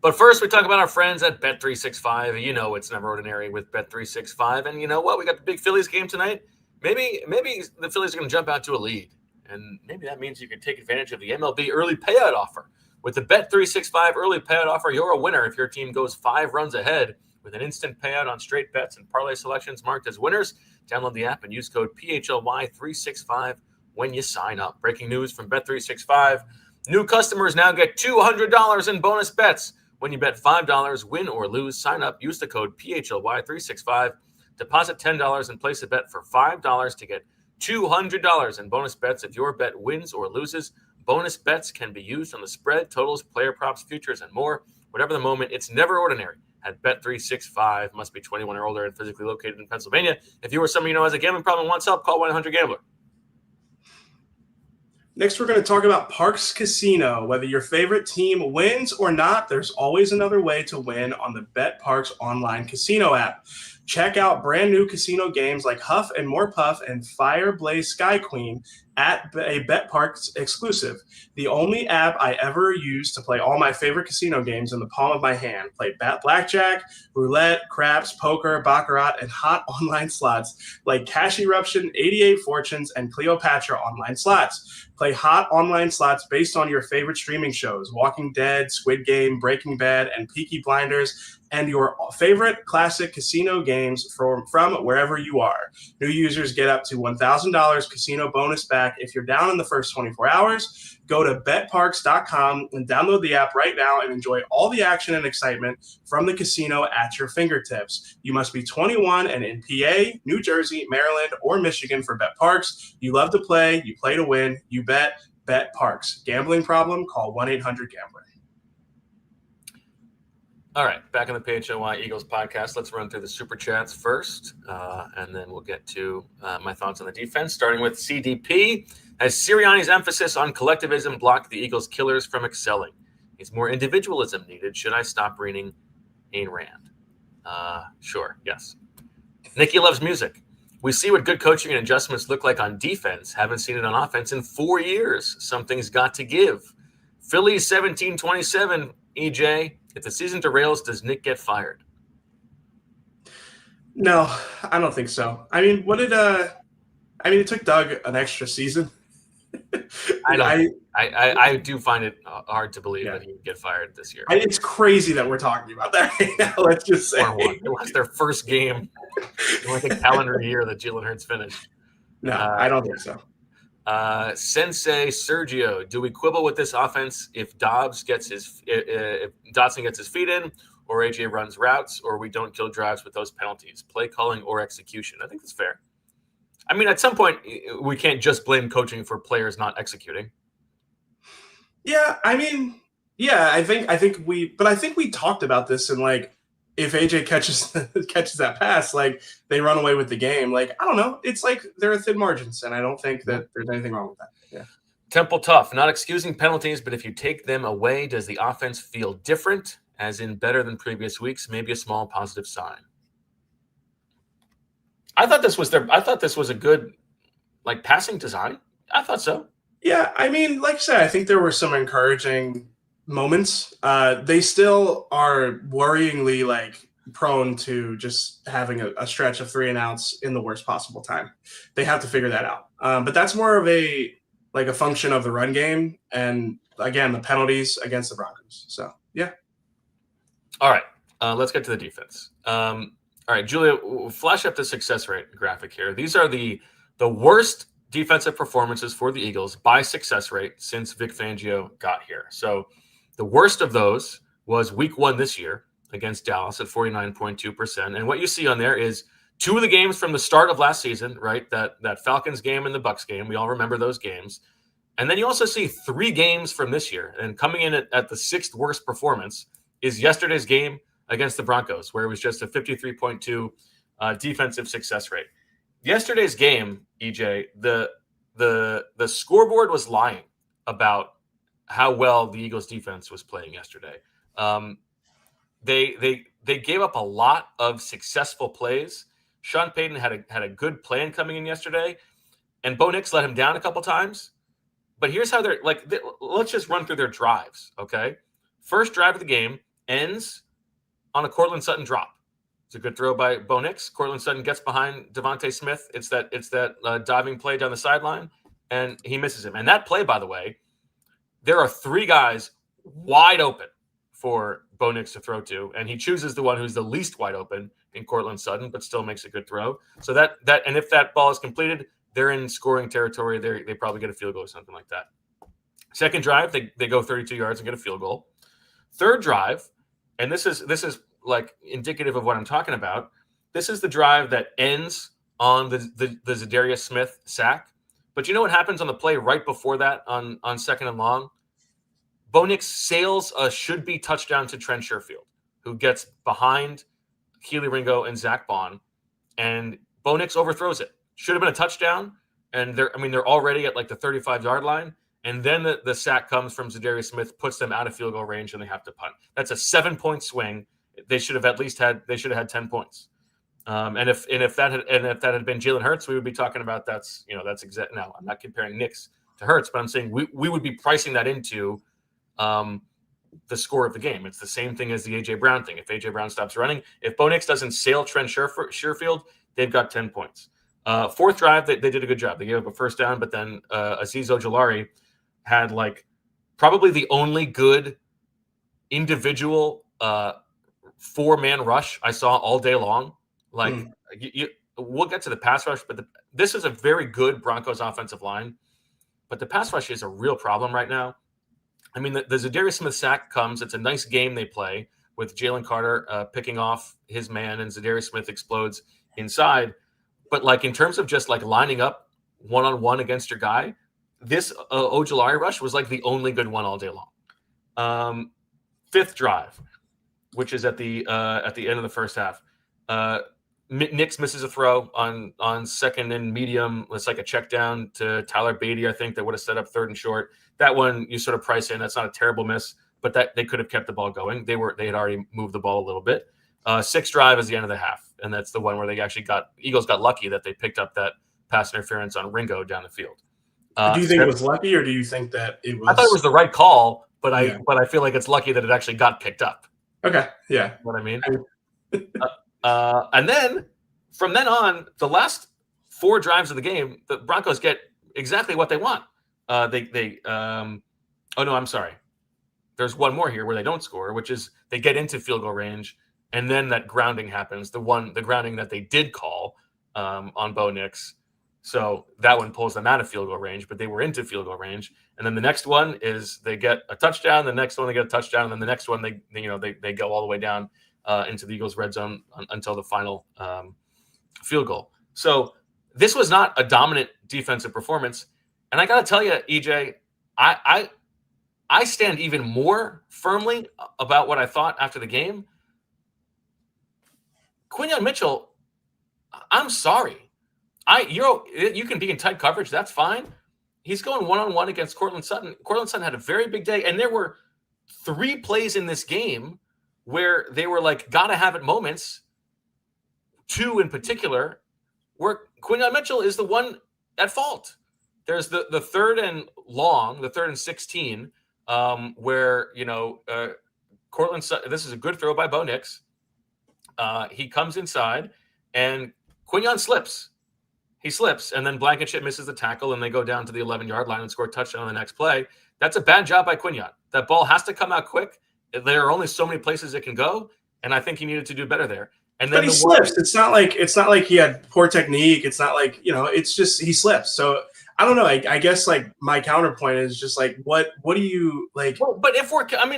But first, we talk about our friends at Bet365. You know it's never ordinary with Bet365. And you know what? We got the big Phillies game tonight. Maybe the Phillies are going to jump out to a lead. And maybe that means you can take advantage of the MLB early payout offer. With the Bet365 early payout offer, you're a winner if your team goes 5 runs ahead with an instant payout on straight bets and parlay selections marked as winners. Download the app and use code PHLY365 when you sign up. Breaking news from Bet365. New customers now get $200 in bonus bets. When you bet $5, win or lose, sign up, use the code PHLY365, deposit $10 and place a bet for $5 to get $200 in bonus bets if your bet wins or loses. Bonus bets can be used on the spread, totals, player props, futures, and more. Whatever the moment, it's never ordinary at Bet365. Must be 21 or older and physically located in Pennsylvania. If you or someone you know has a gambling problem and wants help, call 1-800-GAMBLER. Next, we're going to talk about Parx Casino. Whether your favorite team wins or not, there's always another way to win on the BetParx online casino app. Check out brand new casino games like Huff and More Puff and Fire Blaze Sky Queen at a BetParx exclusive. The only app I ever used to play all my favorite casino games in the palm of my hand. Play blackjack, roulette, craps, poker, baccarat, and hot online slots like Cash Eruption, 88 Fortunes, and Cleopatra online slots. Play hot online slots based on your favorite streaming shows, Walking Dead, Squid Game, Breaking Bad, and Peaky Blinders, and your favorite classic casino games from wherever you are. New users get up to $1,000 casino bonus back if you're down in the first 24 hours. Go to betparx.com and download the app right now and enjoy all the action and excitement from the casino at your fingertips. You must be 21 and in PA, New Jersey, Maryland, or Michigan for BetParx. You love to play, you play to win, you bet, BetParx. Gambling problem? Call 1-800-GAMBLER. All right, back in the PHLY Eagles podcast. Let's run through the super chats first, and then we'll get to my thoughts on the defense, starting with CDP. Has Sirianni's emphasis on collectivism blocked the Eagles' killers from excelling? Is more individualism needed? Should I stop reading Ayn Rand? Sure, yes. Nikki loves music. We see what good coaching and adjustments look like on defense. Haven't seen it on offense in 4 years. Something's got to give. Philly 17-27, EJ. If the season derails, does Nick get fired? No, I don't think so. I mean, it took Doug an extra season. I do find it hard to believe that he would get fired this year. It's crazy that we're talking about that right now. Let's just say it was their first game in like a calendar year that Jalen Hurts finished. No, I don't think so. Sensei Sergio, do we quibble with this offense if Dotson gets his feet in, or AJ runs routes, or we don't kill drives with those penalties, play calling or execution? I think that's fair. I mean, at some point, we can't just blame coaching for players not executing. Yeah, I mean, I think we talked about this, and like, if AJ catches that pass, like they run away with the game. Like, I don't know. It's like there are thin margins, and I don't think that there's anything wrong with that. Yeah. Temple Tough, not excusing penalties, but if you take them away, does the offense feel different, as in better than previous weeks? Maybe a small positive sign. I thought this was a good like passing design. I thought so. Yeah, I mean, like I said, I think there were some encouraging moments. They still are worryingly like prone to just having a stretch of 3 and outs in the worst possible time. They have to figure that out. But that's more of a function of the run game and again the penalties against the Broncos. So Yeah. All right. Let's get to the defense. All right, Julia, flash up the success rate graphic here. These are the worst defensive performances for the Eagles by success rate since Vic Fangio got here. So the worst of those was week 1 this year against Dallas at 49.2%. And what you see on there is 2 of the games from the start of last season, right? That Falcons game and the Bucs game. We all remember those games. And then you also see 3 games from this year. And coming in at the 6th worst performance is yesterday's game against the Broncos, where it was just a 53.2 defensive success rate. Yesterday's game, EJ, the scoreboard was lying about how well the Eagles defense was playing yesterday. They gave up a lot of successful plays. Sean Payton had a good plan coming in yesterday, and Bo Nix let him down a couple times. But here's how let's just run through their drives, okay? First drive of the game ends on a Courtland Sutton drop. It's a good throw by Bo Nix. Courtland Sutton gets behind Devontae Smith. It's that diving play down the sideline, and he misses him. And that play, by the way, there are 3 guys wide open for Bo Nix to throw to, and he chooses the one who's the least wide open in Courtland Sutton, but still makes a good throw. So that and if that ball is completed, they're in scoring territory. They probably get a field goal or something like that. Second drive, they go 32 yards and get a field goal. Third drive, and this is like indicative of what I'm talking about. This is the drive that ends on the Zadarius Smith sack. But you know what happens on the play right before that on second and long? Bo Nix sails a should-be touchdown to Trent Sherfield, who gets behind Keely Ringo and Zack Baun, and Bo Nix overthrows it. Should have been a touchdown, and they're already at like the 35-yard line, and then the sack comes from Zadarius Smith, puts them out of field goal range, and they have to punt. That's a 7-point swing. They should have had 10 points. And if that had been Jalen Hurts, we would be talking about that's exact. Now I'm not comparing Nix to Hurts, but I'm saying we would be pricing that into the score of the game. It's the same thing as the A.J. Brown thing. If A.J. Brown stops running, if Bo Nix doesn't sail Trent Sherfield, they've got 10 points. Fourth drive, they did a good job. They gave up a first down, but then Azeez Ojulari had like probably the only good individual 4-man rush I saw all day long. Like we'll get to the pass rush, but this is a very good Broncos offensive line, but the pass rush is a real problem right now. I mean, the Zadarius Smith sack comes. It's a nice game they play with Jalen Carter picking off his man, and Zadarius Smith explodes inside. But like in terms of just like lining up one-on-one against your guy, this Ojulari rush was like the only good one all day long. Fifth drive, which is at the end of the first half. Nix misses a throw on second and medium. It's like a check down to Tyler Beatty, I think, that would have set up third and short. That one you sort of price in. That's not a terrible miss, but that they could have kept the ball going. They had already moved the ball a little bit. Sixth drive is the end of the half, and that's the one where they actually Eagles got lucky that they picked up that pass interference on Ringo down the field. Do you think it was lucky, or do you think that it was? I thought it was the right call, but I feel like it's lucky that it actually got picked up. Okay, yeah. You know what I mean? And then from then on, the last 4 drives of the game, the Broncos get exactly what they want. Oh no, I'm sorry. There's one more here where they don't score, which is they get into field goal range, and then that grounding happens. The grounding that they did call on Bo Nix. So that one pulls them out of field goal range, but they were into field goal range. And then the next one is they get a touchdown. The next one they get a touchdown, and then the next one they go all the way down into the Eagles' red zone until the final field goal. So this was not a dominant defensive performance. And I got to tell you, EJ, I stand even more firmly about what I thought after the game. Quinyon Mitchell, I'm sorry. You can be in tight coverage. That's fine. He's going one-on-one against Courtland Sutton. Courtland Sutton had a very big day, and there were 3 plays in this game where they were like gotta have it moments. 2 in particular, where Quinyon Mitchell is the one at fault. There's the third and long, the 3rd and 16, where Courtland Sutton. This is a good throw by Bo Nix. He comes inside, and Quinyon slips. He slips, and then Blankenship misses the tackle, and they go down to the 11-yard line and score a touchdown on the next play. That's a bad job by Quinyon. That ball has to come out quick, there are only so many places it can go, and I think he needed to do better there. And then he slips. It's not like he had poor technique. It's not like, it's just he slips. So I don't know. I guess like my counterpoint is just like, what do you like? Well, but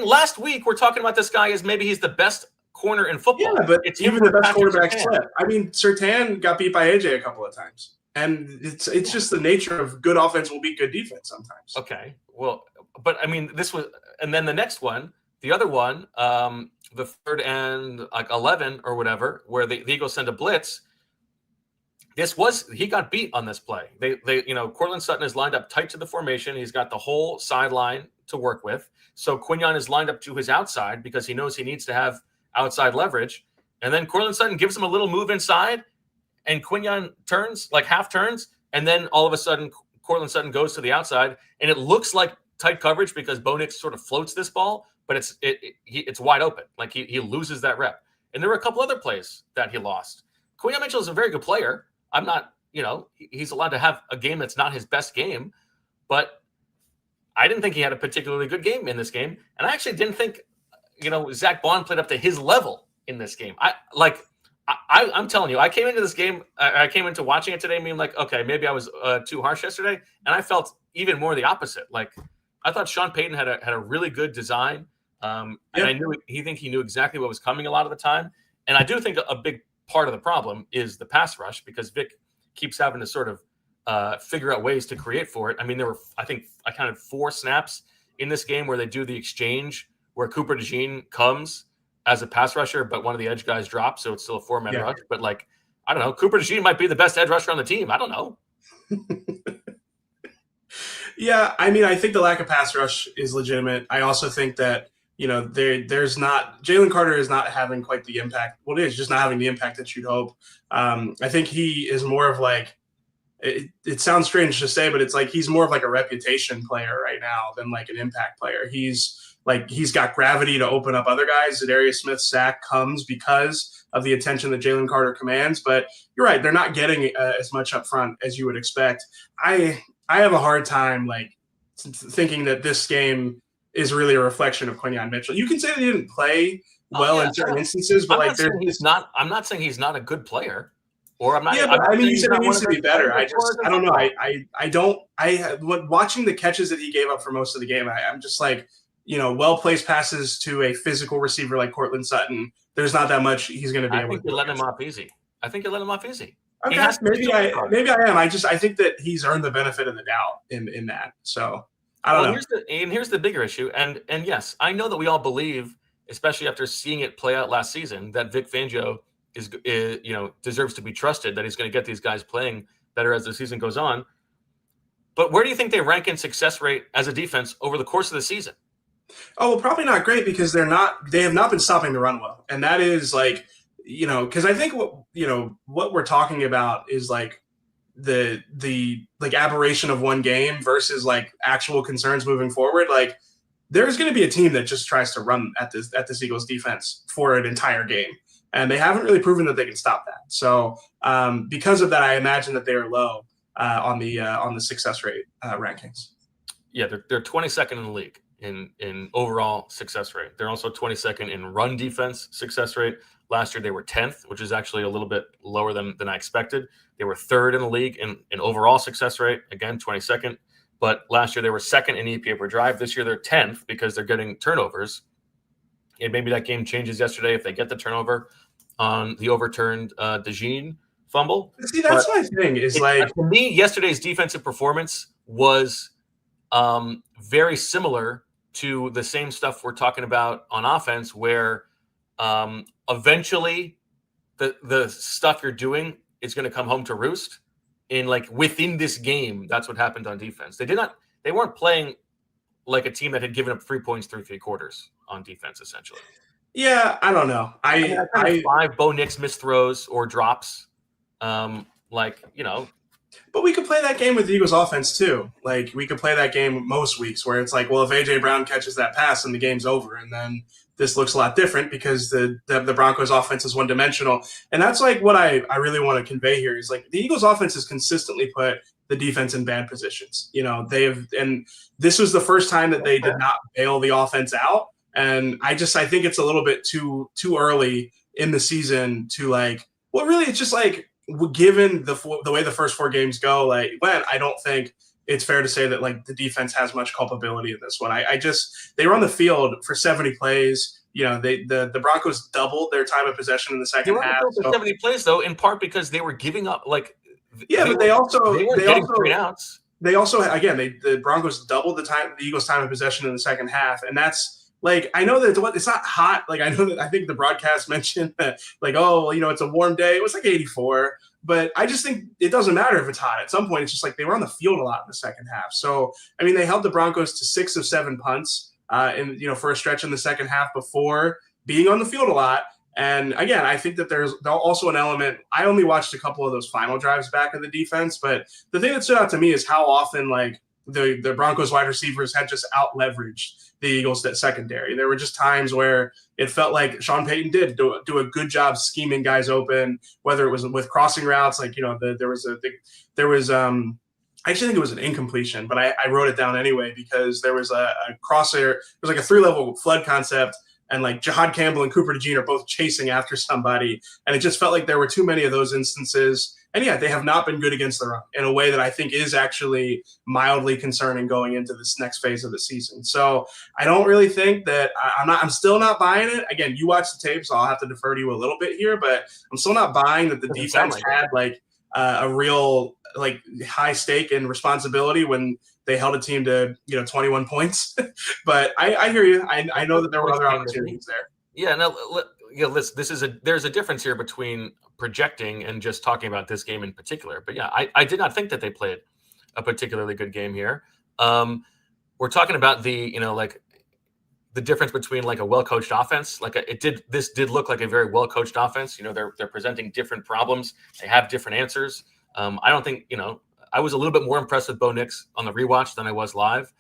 last week we're talking about this guy as maybe he's the best corner in football. Yeah, but it's even the best quarterback slip. I mean, Surtain got beat by AJ a couple of times. And it's just the nature of good offense will beat good defense sometimes. Okay. Well, but I mean, this was, and then the next one, the other one, the 3rd and 11 or whatever, where the Eagles send a blitz. He got beat on this play. They Courtland Sutton is lined up tight to the formation. He's got the whole sideline to work with. So Quinyon is lined up to his outside because he knows he needs to have outside leverage. And then Courtland Sutton gives him a little move inside, and Quinyon turns, like half turns, and then all of a sudden Courtland Sutton goes to the outside, and it looks like tight coverage because Bo Nix sort of floats this ball, but it's wide open. Like he loses that rep. And there were a couple other plays that he lost. Quinyon Mitchell is a very good player. I'm not, he's allowed to have a game that's not his best game, but I didn't think he had a particularly good game in this game. And I actually didn't think, Zack Baun played up to his level in this game. I'm telling you, I came into this game, I came into watching it today being like, okay, maybe I was too harsh yesterday. And I felt even more the opposite. Like, I thought Sean Payton had a really good design. And I knew he knew exactly what was coming a lot of the time. And I do think a big part of the problem is the pass rush because Vic keeps having to sort of figure out ways to create for it. I mean, I think I counted 4 snaps in this game where they do the exchange where Cooper DeJean comes as a pass rusher, but one of the edge guys drops, so it's still a 4-man rush. But like, I don't know, Cooper DeJean might be the best edge rusher on the team. I don't know. Yeah, I mean, I think the lack of pass rush is legitimate. I also think that there's not Jalen Carter is not having quite the impact. Well, it is just not having the impact that you'd hope. I think he is more of like it sounds strange to say, but it's like he's more of like a reputation player right now than like an impact player. He's got gravity to open up other guys. Zadarius Smith's sack comes because of the attention that Jalen Carter commands. But you're right; they're not getting as much up front as you would expect. I have a hard time thinking that this game is really a reflection of Quinyon Mitchell. You can say that he didn't play well in certain instances, but I'm not saying he's not a good player, or I'm not. Yeah, but you said he needs to be better. I don't know. Watching the catches that he gave up for most of the game, I'm just like, well placed passes to a physical receiver like Courtland Sutton. There's not that much he's going to be able to. I think you let him off easy. Okay, maybe I am. I think that he's earned the benefit of the doubt in that. So I don't know. Here's the bigger issue. And yes, I know that we all believe, especially after seeing it play out last season, that Vic Fangio is deserves to be trusted, that he's going to get these guys playing better as the season goes on. But where do you think they rank in success rate as a defense over the course of the season? Oh, well, probably not great because they have not been stopping the run well. And that is like, because I think what we're talking about is like the like aberration of one game versus like actual concerns moving forward. Like there's going to be a team that just tries to run at this Eagles defense for an entire game. And they haven't really proven that they can stop that. So because of that, I imagine that they are low on the success rate rankings. Yeah, they're 22nd in the league in overall success rate. They're also 22nd in run defense success rate. Last year they were 10th, which is actually a little bit lower than I expected. They were 3rd in the league in overall success rate, again 22nd. But last year they were 2nd in EPA per drive. This year they're 10th because they're getting turnovers. And maybe that game changes yesterday if they get the turnover on the overturned DeJean fumble. See, that's my thing. Is like to me, yesterday's defensive performance was very similar to the same stuff we're talking about on offense, where eventually the stuff you're doing is going to come home to roost. In like within this game, that's what happened on defense. They weren't playing like a team that had given up 3 points through 3 quarters on defense, essentially. Yeah, I don't know. I 5 Bo Nix missed throws or drops. But we could play that game with the Eagles offense too. Like we could play that game most weeks where it's like, well, if AJ Brown catches that pass and the game's over, and then this looks a lot different because the Broncos offense is one dimensional. And that's like what I really want to convey here is like the Eagles offense has consistently put the defense in bad positions. And this was the first time that they did not bail the offense out. And I think it's a little bit too early in the season to like. Well, really, it's just like given the way the first 4 games go, like when I don't think it's fair to say that like the defense has much culpability in this one. They were on the field for 70 plays. You know, the Broncos doubled their time of possession in the second half. They were on the field for 70 plays though, in part because they were giving up like. Yeah, but they also getting 3 outs. They also again the Broncos doubled the Eagles' time of possession in the second half, and that's. Like, I know that it's not hot. Like, I think the broadcast mentioned that, like, oh, you know, it's a warm day. It was like 84. But I just think it doesn't matter if it's hot. At some point, it's just like they were on the field a lot in the second half. So, I mean, they held the Broncos to 6 of 7 punts, for a stretch in the second half before being on the field a lot. And again, I think that there's also an element. I only watched a couple of those final drives back of the defense, but the thing that stood out to me is how often, like, the Broncos wide receivers had just out leveraged the Eagles that secondary. There were just times where it felt like Sean Payton did do a good job scheming guys open, whether it was with crossing routes, like, you know, there was I actually think it was an incompletion, but I wrote it down anyway because there was a crosshair. It was like a 3-level flood concept, and like Jihaad, Campbell, and Cooper DeJean are both chasing after somebody, and it just felt like there were too many of those instances. And yeah, they have not been good against the run in a way that I think is actually mildly concerning going into this next phase of the season. So I don't really think that I'm still not buying it. Again, you watch the tape, so I'll have to defer to you a little bit here, but I'm still not buying that the defense had like a real like high stake and responsibility when they held a team to, 21 points. But I hear you. I know that there were other opportunities there. Yeah, no, listen, there's a difference here between projecting and just talking about this game in particular. But yeah, I did not think that they played a particularly good game here. We're talking about the difference between like a well-coached offense. This did look like a very well-coached offense. You know, they're presenting different problems. They have different answers. I don't think, I was a little bit more impressed with Bo Nix on the rewatch than I was live.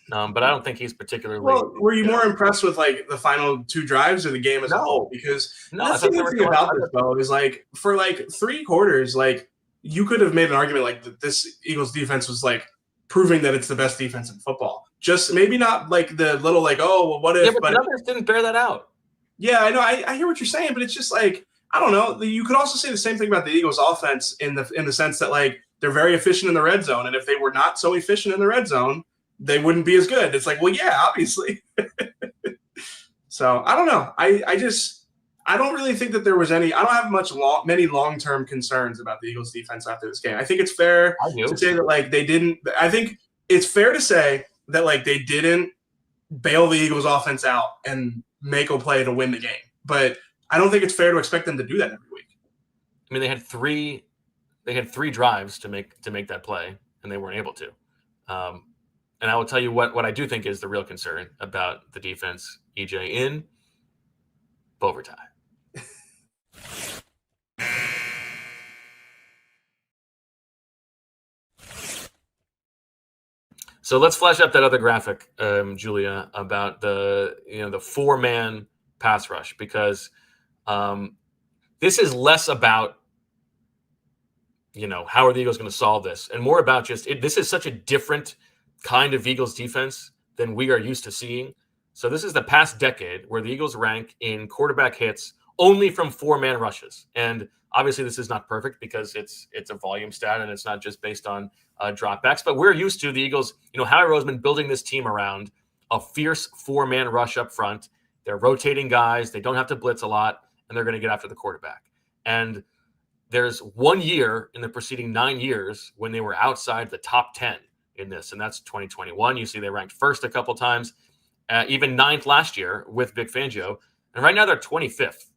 But I don't think he's particularly. Well, were you more impressed with like the final 2 drives or the game as a whole? Because that's the thing about this, though, is like for like 3 quarters, like you could have made an argument like that this Eagles defense was like proving that it's the best defense in football. Just maybe not like the little like, oh, well, what if? Yeah, but the numbers didn't bear that out. Yeah, I know. I hear what you're saying, but it's just like I don't know. You could also say the same thing about the Eagles offense in the sense that like they're very efficient in the red zone, and if they were not so efficient in the red zone, they wouldn't be as good. It's like, well, yeah, obviously. So I don't know. I don't really think that there was any. I don't have many long-term concerns about the Eagles defense after this game. I think it's fair to say that like they didn't. I think it's fair to say that like they didn't bail the Eagles offense out and make a play to win the game. But I don't think it's fair to expect them to do that every week. I mean, they had three drives to make that play, and they weren't able to. And I will tell you what I do think is the real concern about the defense, EJ, in overtime. So let's flash up that other graphic, Julia, about the 4-man pass rush, because this is less about how are the Eagles going to solve this, and more about this is such a different kind of Eagles defense than we are used to seeing. So this is the past decade where the Eagles rank in quarterback hits only from 4-man rushes. And obviously this is not perfect because it's a volume stat and it's not just based on dropbacks, but we're used to the Eagles, Howie Roseman building this team around a fierce 4-man rush up front. They're rotating guys. They don't have to blitz a lot, and they're going to get after the quarterback. And there's 1 year in the preceding 9 years when they were outside the top 10 in this, and that's 2021. You see they ranked first a couple times, even 9th last year with Vic Fangio, and right now they're 25th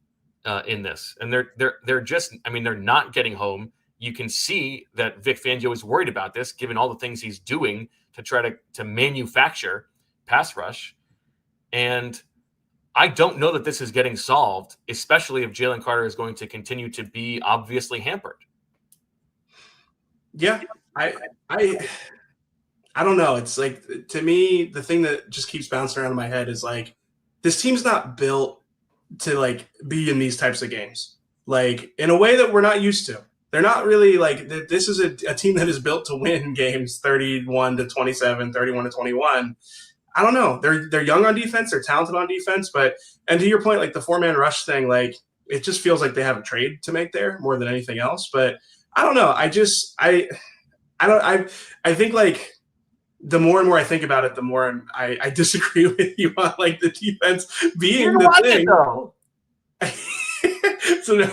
in this, and they're just, they're not getting home. You can see that Vic Fangio is worried about this, given all the things he's doing to try to manufacture pass rush, and I don't know that this is getting solved, especially if Jalen Carter is going to continue to be obviously hampered. Yeah, I don't know. It's like, to me, the thing that just keeps bouncing around in my head is like, this team's not built to like be in these types of games, like in a way that we're not used to. They're not really like, this is a team that is built to win games 31-27, 31-21. I don't know. They're young on defense. They're talented on defense. And to your point, like the 4-man rush thing, like it just feels like they have a trade to make there more than anything else. But I don't know. I think like the more and more I think about it, the more I disagree with you on like the defense being the thing. So no,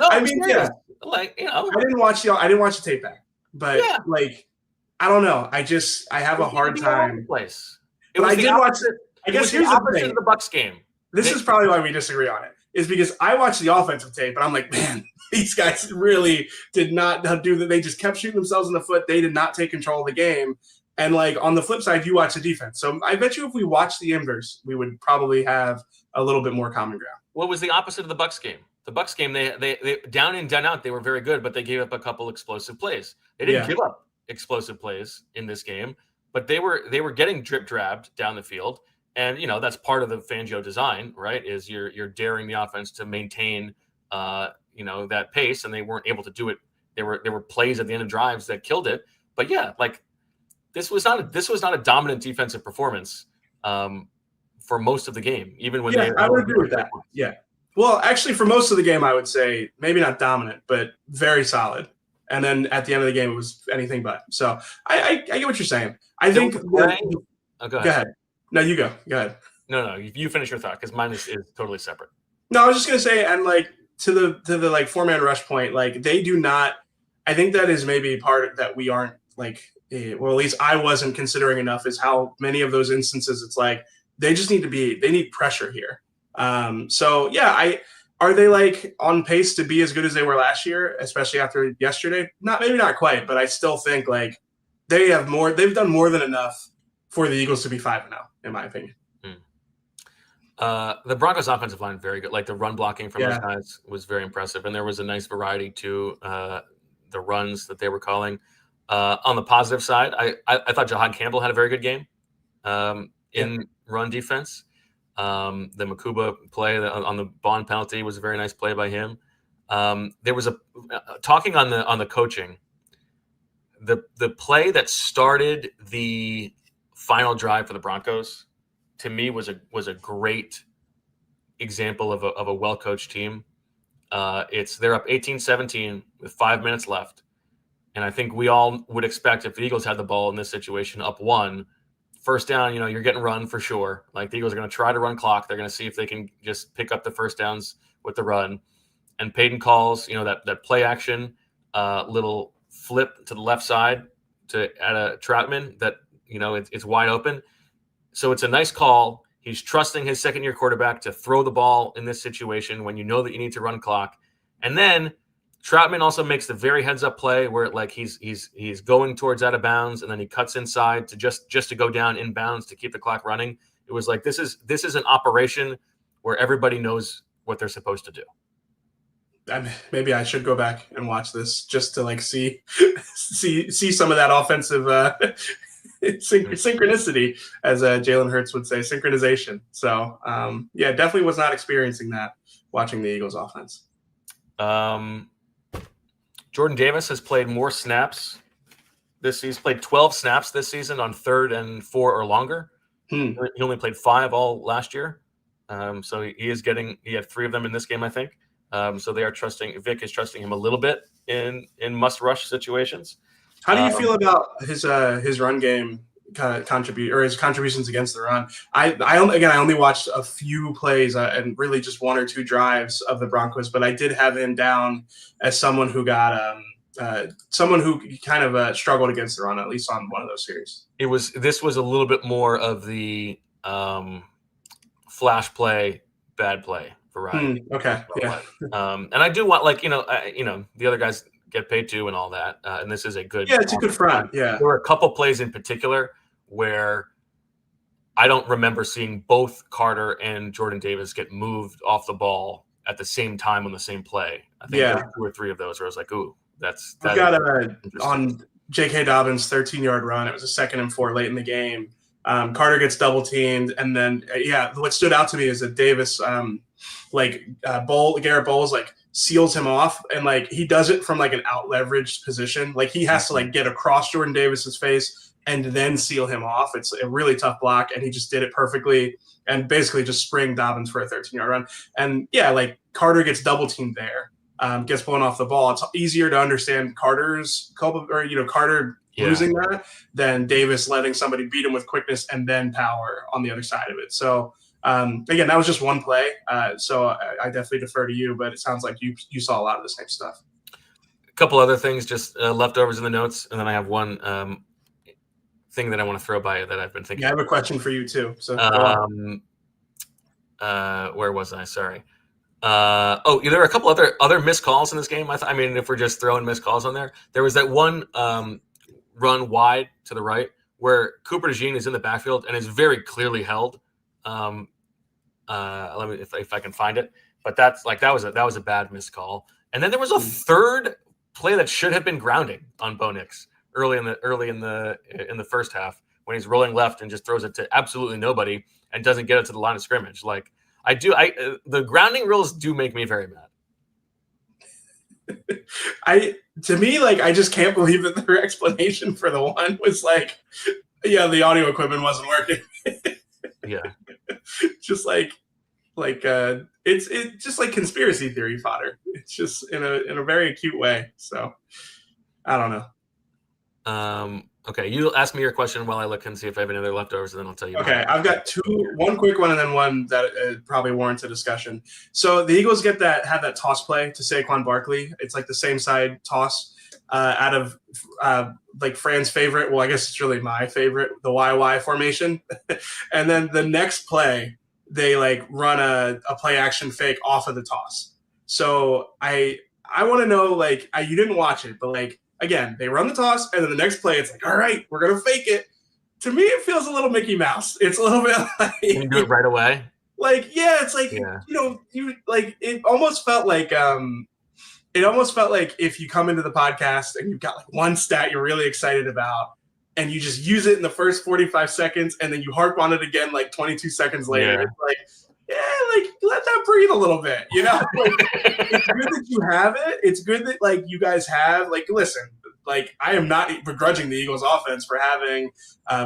I mean, yeah, like I didn't watch the tape back, but like I don't know. I have a hard time. But I did watch it. I guess here's the thing. Of the Bucs game. This is probably why we disagree on it. Is because I watched the offensive tape and I'm like, man, these guys really did not do that. They just kept shooting themselves in the foot. They did not take control of the game. And like on the flip side, you watch the defense. So I bet you if we watched the inverse, we would probably have a little bit more common ground. What was the opposite of the Bucs game? The Bucs game, they down in, down out, they were very good, but they gave up a couple explosive plays. They didn't give up explosive plays in this game, but they were getting drip-drabbed down the field. And, you know, that's part of the Fangio design, right, is you're daring the offense to maintain, that pace, and they weren't able to do it. There were plays at the end of drives that killed it. But, yeah, like this was not a dominant defensive performance for most of the game, even when I would agree with that. Yeah. Well, actually, for most of the game, I would say maybe not dominant, but very solid. And then at the end of the game, it was anything but. So I get what you're saying. I think. Go ahead. No, you go. Go ahead. No. You finish your thought because mine is totally separate. No, I was just gonna say, and like to the like 4-man rush point, like they do not. I think that is maybe part that we aren't like. Well, at least I wasn't considering enough. Is how many of those instances it's like they just they need pressure here. So yeah, are they like on pace to be as good as they were last year, especially after yesterday? Maybe not quite, but I still think like they've done more than enough for the Eagles to be 5-0, in my opinion. The Broncos offensive line, very good. Like the run blocking from those guys was very impressive. And there was a nice variety to the runs that they were calling. On the positive side, I thought Jahan Campbell had a very good game in run defense. The Mukuba play on the Baun penalty was a very nice play by him. There was talking on the coaching. The play that started the final drive for the Broncos, to me, was a great example of a well-coached team. They're up 18-17 with 5 minutes left. And I think we all would expect if the Eagles had the ball in this situation up 1, first down, you're getting run for sure. Like the Eagles are going to try to run clock. They're going to see if they can just pick up the first downs with the run. And Peyton calls, that play action, little flip to the left side at a Troutman that, it's wide open. So it's a nice call. He's trusting his second-year quarterback to throw the ball in this situation when you know that you need to run clock. And then Troutman also makes the very heads-up play where like he's going towards out of bounds, and then he cuts inside to just to go down in bounds to keep the clock running. It was like this is an operation where everybody knows what they're supposed to do. Maybe I should go back and watch this just to like see some of that offensive synchronicity, as Jalen Hurts would say, synchronization. So definitely was not experiencing that watching the Eagles offense. Jordan Davis has played more snaps he's played 12 snaps this season on 3rd and 4 or longer. He only played 5 all last year. So he had 3 of them in this game, I think. So Vic is trusting him a little bit in must rush situations. How do you feel about his run game his contributions against the run? I only watched a few plays and really just 1 or 2 drives of the Broncos, but I did have him down as someone who got someone who kind of struggled against the run, at least on one of those series. This was a little bit more of the flash play, bad play variety. Okay, yeah. And I do want the other guys get paid too and all that, and this is a good. Yeah, it's a good front. Yeah, there were a couple plays in particular where I don't remember seeing both Carter and Jordan Davis get moved off the ball at the same time on the same play. I think there were 2 or 3 of those where I was like, ooh, that's got on J.K. Dobbins' 13-yard run. It was a 2nd and 4 late in the game. Carter gets double teamed, and then what stood out to me is that Davis, Garrett Bowles, like seals him off, and like he does it from like an out leveraged position. Like he has to like get across Jordan Davis's face and then seal him off. It's a really tough block, and he just did it perfectly and basically just spring Dobbins for a 13-yard run. And yeah, like Carter gets double teamed there, gets blown off the ball. It's easier to understand Carter's Carter losing that than Davis letting somebody beat him with quickness and then power on the other side of it. So again, that was just one play. So I definitely defer to you, but it sounds like you saw a lot of the same stuff. A couple other things, just leftovers in the notes, and then I have one thing that I want to throw by you that I've been thinking. Yeah, I have a question for you too. So where was I? Sorry. There were a couple other missed calls in this game. I mean, if we're just throwing missed calls on there was that one run wide to the right where Cooper DeJean is in the backfield and is very clearly held. Let me if I can find it, but that was a bad missed call. And then there was a third play that should have been grounding on Bo Nix early in the first half when he's rolling left and just throws it to absolutely nobody and doesn't get it to the line of scrimmage. Like the grounding rules do make me very mad. To me, like, I just can't believe that their explanation for the one was like, yeah, the audio equipment wasn't working. Yeah. Just it's just like conspiracy theory fodder. It's just in a very acute way. So I don't know. Okay, you ask me your question while I look and see if I have any other leftovers, and then I'll tell you. Okay, I've got one quick one and then one that probably warrants a discussion. So the Eagles have that toss play to Saquon Barkley. It's like the same side toss out of like Fran's favorite. Well, I guess it's really my favorite, the YY formation. And then the next play, they like run a play action fake off of the toss. So I want to know, like, you didn't watch it, but like, again, they run the toss, and then the next play, it's like, all right, we're going to fake it. To me, it feels a little Mickey Mouse. It's a little bit like... Can you do it right away? Like, yeah, it's like, it almost felt like if you come into the podcast and you've got like one stat you're really excited about, and you just use it in the first 45 seconds, and then you harp on it again like 22 seconds later. Yeah. It's like, yeah, like, let that breathe a little bit, you know? Like, it's good that you have it. It's good that, like, you guys have, like, listen, like, I am not begrudging the Eagles offense for having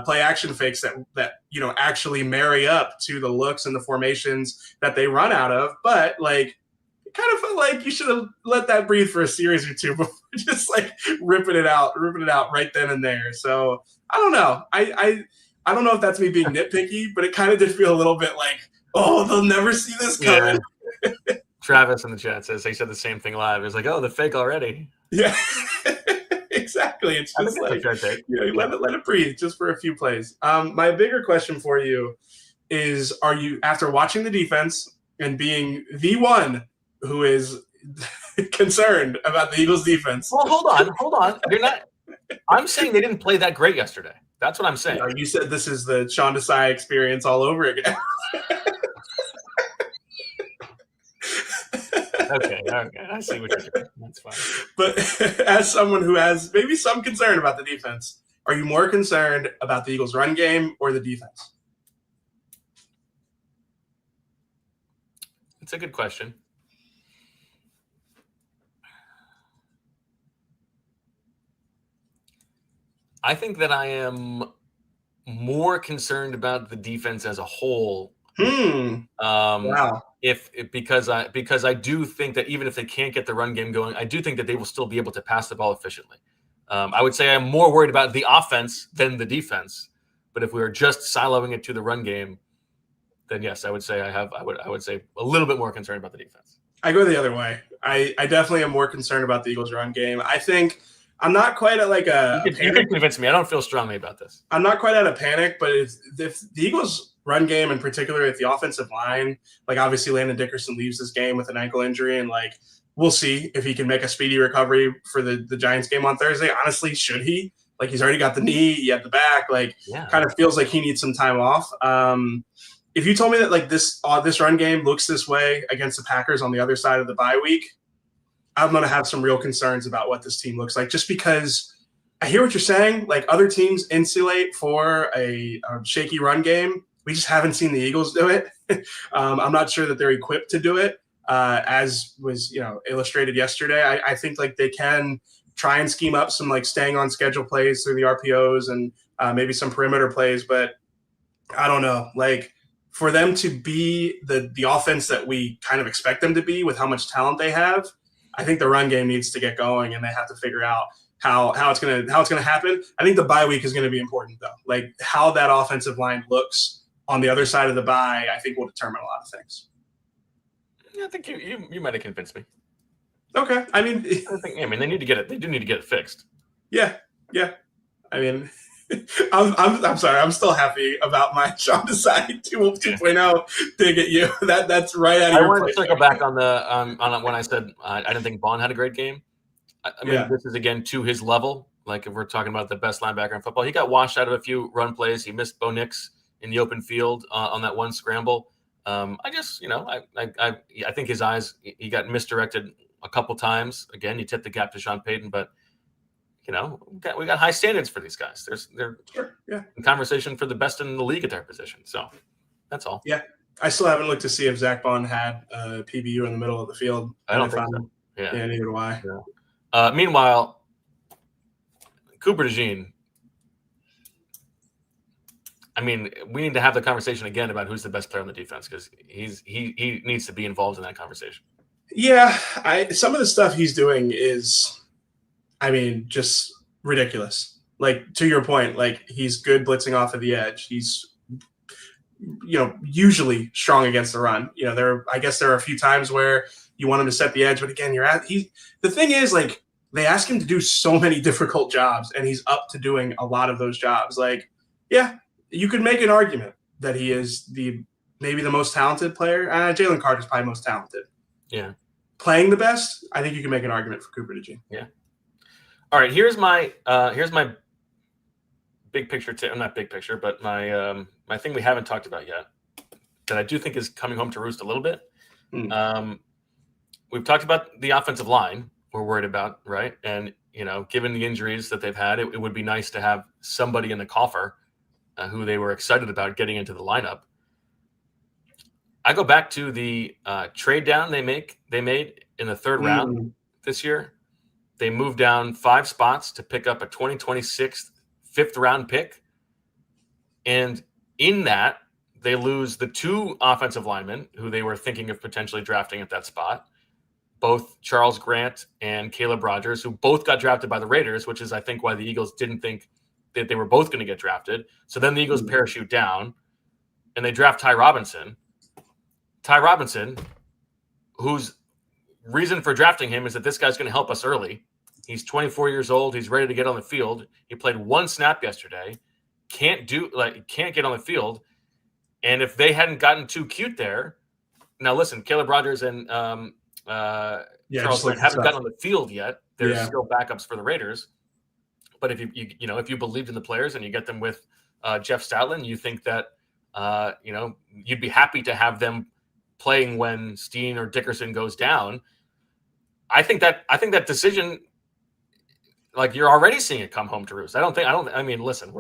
play action fakes that, you know, actually marry up to the looks and the formations that they run out of. But, like, it kind of felt like you should have let that breathe for a series or two before just, like, ripping it out right then and there. So, I don't know. I don't know if that's me being nitpicky, but it kind of did feel a little bit like, oh, they'll never see this coming. Yeah. Travis in the chat says they said the same thing live. It's like, oh, the fake already. Yeah, exactly. It's just like, let it breathe just for a few plays. My bigger question for you is, are you, after watching the defense and being the one who is concerned about the Eagles defense? Well, hold on. You're not. I'm saying they didn't play that great yesterday. That's what I'm saying. You said this is the Sean Desai experience all over again. Okay, I see what you're doing. That's fine. But as someone who has maybe some concern about the defense, are you more concerned about the Eagles' run game or the defense? It's a good question. I think that I am more concerned about the defense as a whole. Wow. Because I do think that even if they can't get the run game going, I do think that they will still be able to pass the ball efficiently. I would say I'm more worried about the offense than the defense. But if we are just siloing it to the run game, then yes, I would say I would say a little bit more concerned about the defense. I go the other way. I definitely am more concerned about the Eagles' run game. I think I'm not quite at like a. You can convince me. I don't feel strongly about this. I'm not quite at a panic, but if the Eagles' run game, in particular, if the offensive line, like obviously Landon Dickerson leaves this game with an ankle injury, and like we'll see if he can make a speedy recovery for the Giants game on Thursday. Honestly, should he? Like, he's already got the knee, he had the back. Like, kind of feels like he needs some time off. If you told me that like this run game looks this way against the Packers on the other side of the bye week, I'm going to have some real concerns about what this team looks like, just because I hear what you're saying. Like, other teams insulate for a shaky run game. We just haven't seen the Eagles do it. I'm not sure that they're equipped to do it. as was illustrated yesterday. I think like they can try and scheme up some like staying on schedule plays through the RPOs and maybe some perimeter plays, but I don't know. Like for them to be the offense that we kind of expect them to be with how much talent they have, I think the run game needs to get going, and they have to figure out how it's gonna happen. I think the bye week is going to be important though. Like how that offensive line looks on the other side of the bye, I think will determine a lot of things. Yeah, I think you might have convinced me. Okay, I mean, they need to get it. They do need to get it fixed. Yeah. I mean, I'm sorry. I'm still happy about my Sean Desai 2.0 dig at you. That's right out of your. I wanted to circle back on when I said I didn't think Baun had a great game. I mean, this is again to his level. Like if we're talking about the best linebacker in football, he got washed out of a few run plays. He missed Bo Nix in the open field on that one scramble. I think his eyes, he got misdirected a couple times. Again, you tip the gap to Sean Payton, but we got high standards for these guys. They're in conversation for the best in the league at their position. So that's all. Yeah, I still haven't looked to see if Zach Baun had a PBU in the middle of the field. I don't think so. Yeah, neither do I. Yeah. Meanwhile, Cooper DeJean. I mean, we need to have the conversation again about who's the best player on the defense because he needs to be involved in that conversation. Yeah, some of the stuff he's doing is, I mean, just ridiculous. Like to your point, like he's good blitzing off of the edge. He's, usually strong against the run. I guess there are a few times where you want him to set the edge, but again, the thing is like they ask him to do so many difficult jobs, and he's up to doing a lot of those jobs. Like, yeah, you could make an argument that he is maybe the most talented player. Jalen Carter's probably most talented. Yeah. Playing the best, I think you can make an argument for Cooper DeJean. Yeah. All right, here's my big picture not big picture, but my thing we haven't talked about yet that I do think is coming home to roost a little bit. We've talked about the offensive line we're worried about, right? And given the injuries that they've had, it would be nice to have somebody in the coffer who they were excited about getting into the lineup. I go back to the trade down they made in the third round this year. They moved down 5 spots to pick up a 2026 fifth-round pick. And in that, they lose the 2 offensive linemen who they were thinking of potentially drafting at that spot, both Charles Grant and Caleb Rogers, who both got drafted by the Raiders, which is, I think, why the Eagles didn't think that they were both going to get drafted. So then the Eagles parachute down, and they draft Ty Robinson. Ty Robinson, whose reason for drafting him is that this guy's going to help us early. He's 24 years old. He's ready to get on the field. He played 1 snap yesterday. Can't get on the field. And if they hadn't gotten too cute there, now listen, Caleb Rogers and Charles Grant haven't gotten on the field yet. They're still backups for the Raiders. But if you believed in the players and you get them with Jeff Stoutland, you think that you'd be happy to have them playing when Steen or Dickerson goes down. I think that decision, like you're already seeing it come home to roost. I mean, listen,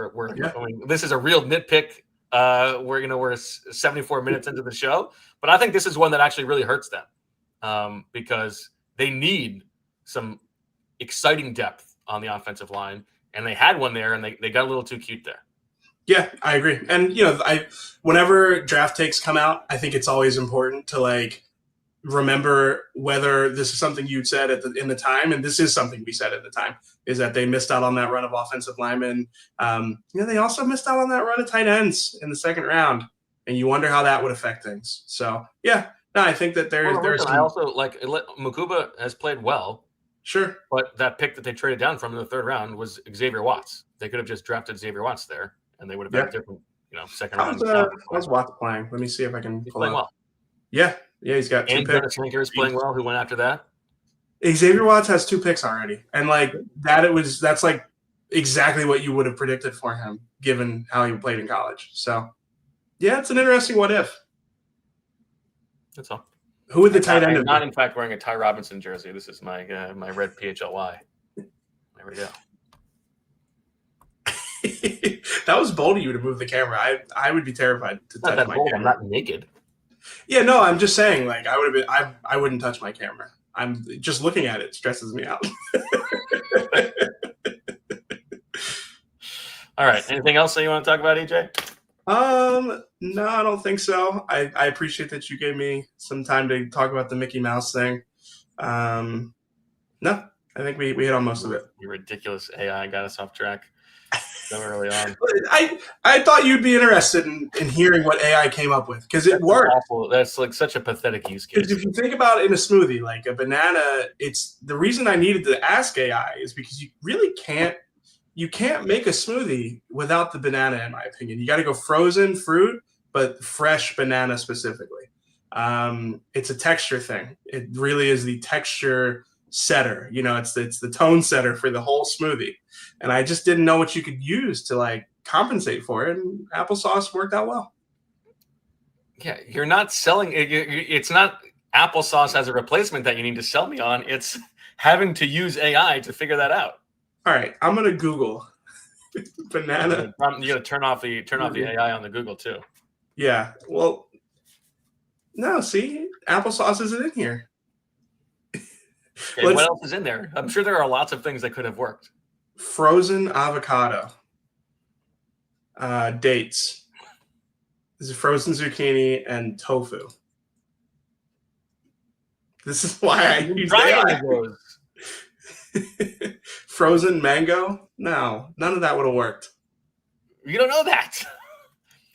this is a real nitpick. We're 74 minutes into the show, but I think this is one that actually really hurts them because they need some exciting depth on the offensive line, and they had one there, and they got a little too cute there. Yeah, I agree. And, whenever draft takes come out, I think it's always important to remember whether this is something you said in the time, and this is something we said at the time, is that they missed out on that run of offensive linemen. They also missed out on that run of tight ends in the second round, and you wonder how that would affect things. So, yeah, no, I think that there's I also Mukuba has played well. Sure. But that pick that they traded down from in the third round was Xavier Watts. They could have just drafted Xavier Watts there, and they would have had a different, second round. How's Watts playing? Let me see if I can. He's playing well. Yeah, he's got 2 picks. Dennis is playing well. Who went after that? Xavier Watts has 2 picks already, and that's exactly what you would have predicted for him, given how he played in college. So, yeah, it's an interesting what if. That's all. Who would the tight end? I'm not, in fact, wearing a Ty Robinson jersey. This is my red PHLY. There we go. That was bold of you to move the camera. I would be terrified to touch my camera. I'm not naked. Yeah, no, I'm just saying, like, I wouldn't touch my camera. I'm just looking at it stresses me out. All right. Anything else that you want to talk about, EJ? No, I don't think so. I appreciate that you gave me some time to talk about the Mickey Mouse thing. No, I think we hit on most of it. Your ridiculous AI got us off track so early on. I thought you'd be interested in hearing what AI came up with, because it worked. Awful. That's like such a pathetic use case. Because if you think about it in a smoothie, like a banana, it's the reason I needed to ask AI is because you really can't make a smoothie without the banana, in my opinion. You got to go frozen fruit, but fresh banana specifically. It's a texture thing. It really is the texture setter. You know, it's the tone setter for the whole smoothie. And I just didn't know what you could use to like compensate for it. And applesauce worked out well. Yeah, you're not selling it. It's not applesauce as a replacement that you need to sell me on. It's having to use AI to figure that out. All right, I'm gonna Google banana. You gotta turn off the AI on the Google too. Yeah. Well, no. See, applesauce isn't in here. Okay, what else is in there? I'm sure there are lots of things that could have worked. Frozen avocado, dates. This is frozen zucchini and tofu. This is why I use AI. Frozen mango? No, none of that would have worked. You don't know that.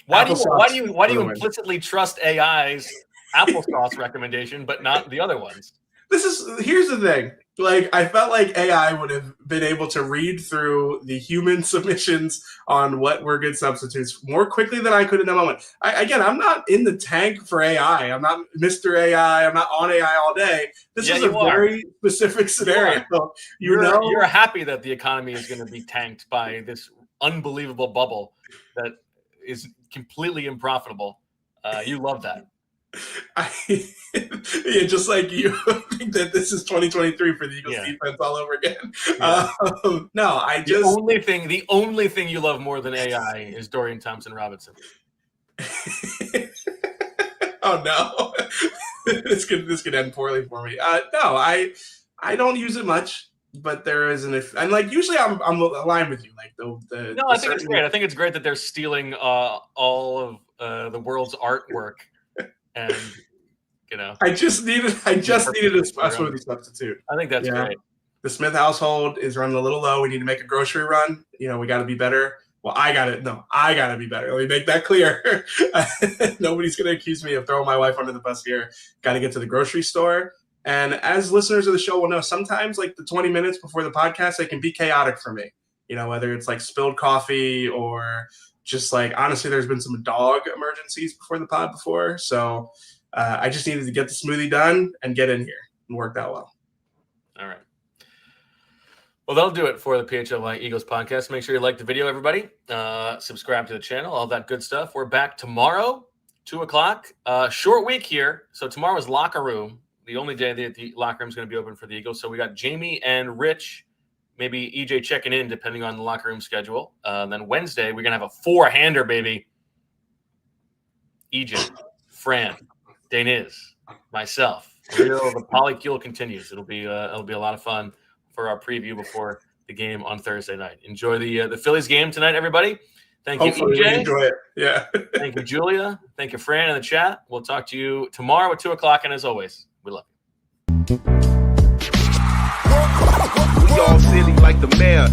Why do you implicitly trust AI's applesauce recommendation, but not the other ones? Here's the thing. Like, I felt like AI would have been able to read through the human submissions on what were good substitutes more quickly than I could in that moment. I'm not in the tank for AI. I'm not Mr. AI. I'm not on AI all day. This is a very specific scenario. You're happy that the economy is going to be tanked by this unbelievable bubble that is completely unprofitable. You love that. Just like you think that this is 2023 for the Eagles defense all over again. Yeah. The only thing you love more than AI is Dorian Thompson-Robinson. Oh no, this could end poorly for me. No, I don't use it much, but there is and like usually I'm aligned with you. Like I think it's great. I think it's great that they're stealing all of the world's artwork. And I just needed a smoothie substitute. I think that's great. The Smith household is running a little low. We need to make a grocery run. We got to be better. Well, I got to be better. Let me make that clear. Nobody's going to accuse me of throwing my wife under the bus here. Got to get to the grocery store. And as listeners of the show will know, sometimes like the 20 minutes before the podcast, they can be chaotic for me. Whether it's like spilled coffee or just like, honestly, there's been some dog emergencies before the pod before. So I just needed to get the smoothie done and get in here and worked out well. All right. Well, that'll do it for the PHLY Eagles podcast. Make sure you like the video, everybody. Subscribe to the channel, all that good stuff. We're back tomorrow, 2:00. Short week here. So tomorrow is locker room. The only day that the locker room is going to be open for the Eagles. So we got Jamie and Rich, maybe EJ checking in, depending on the locker room schedule. Then Wednesday, we're going to have a 4-hander, baby. EJ, Fran, Daniz, myself. The polycule continues. It'll be a lot of fun for our preview before the game on Thursday night. Enjoy the Phillies game tonight, everybody. Thank you, EJ. Enjoy it. Yeah. Thank you, Julia. Thank you, Fran, in the chat. We'll talk to you tomorrow at 2:00. And as always, we love you. We all silly like the mayor.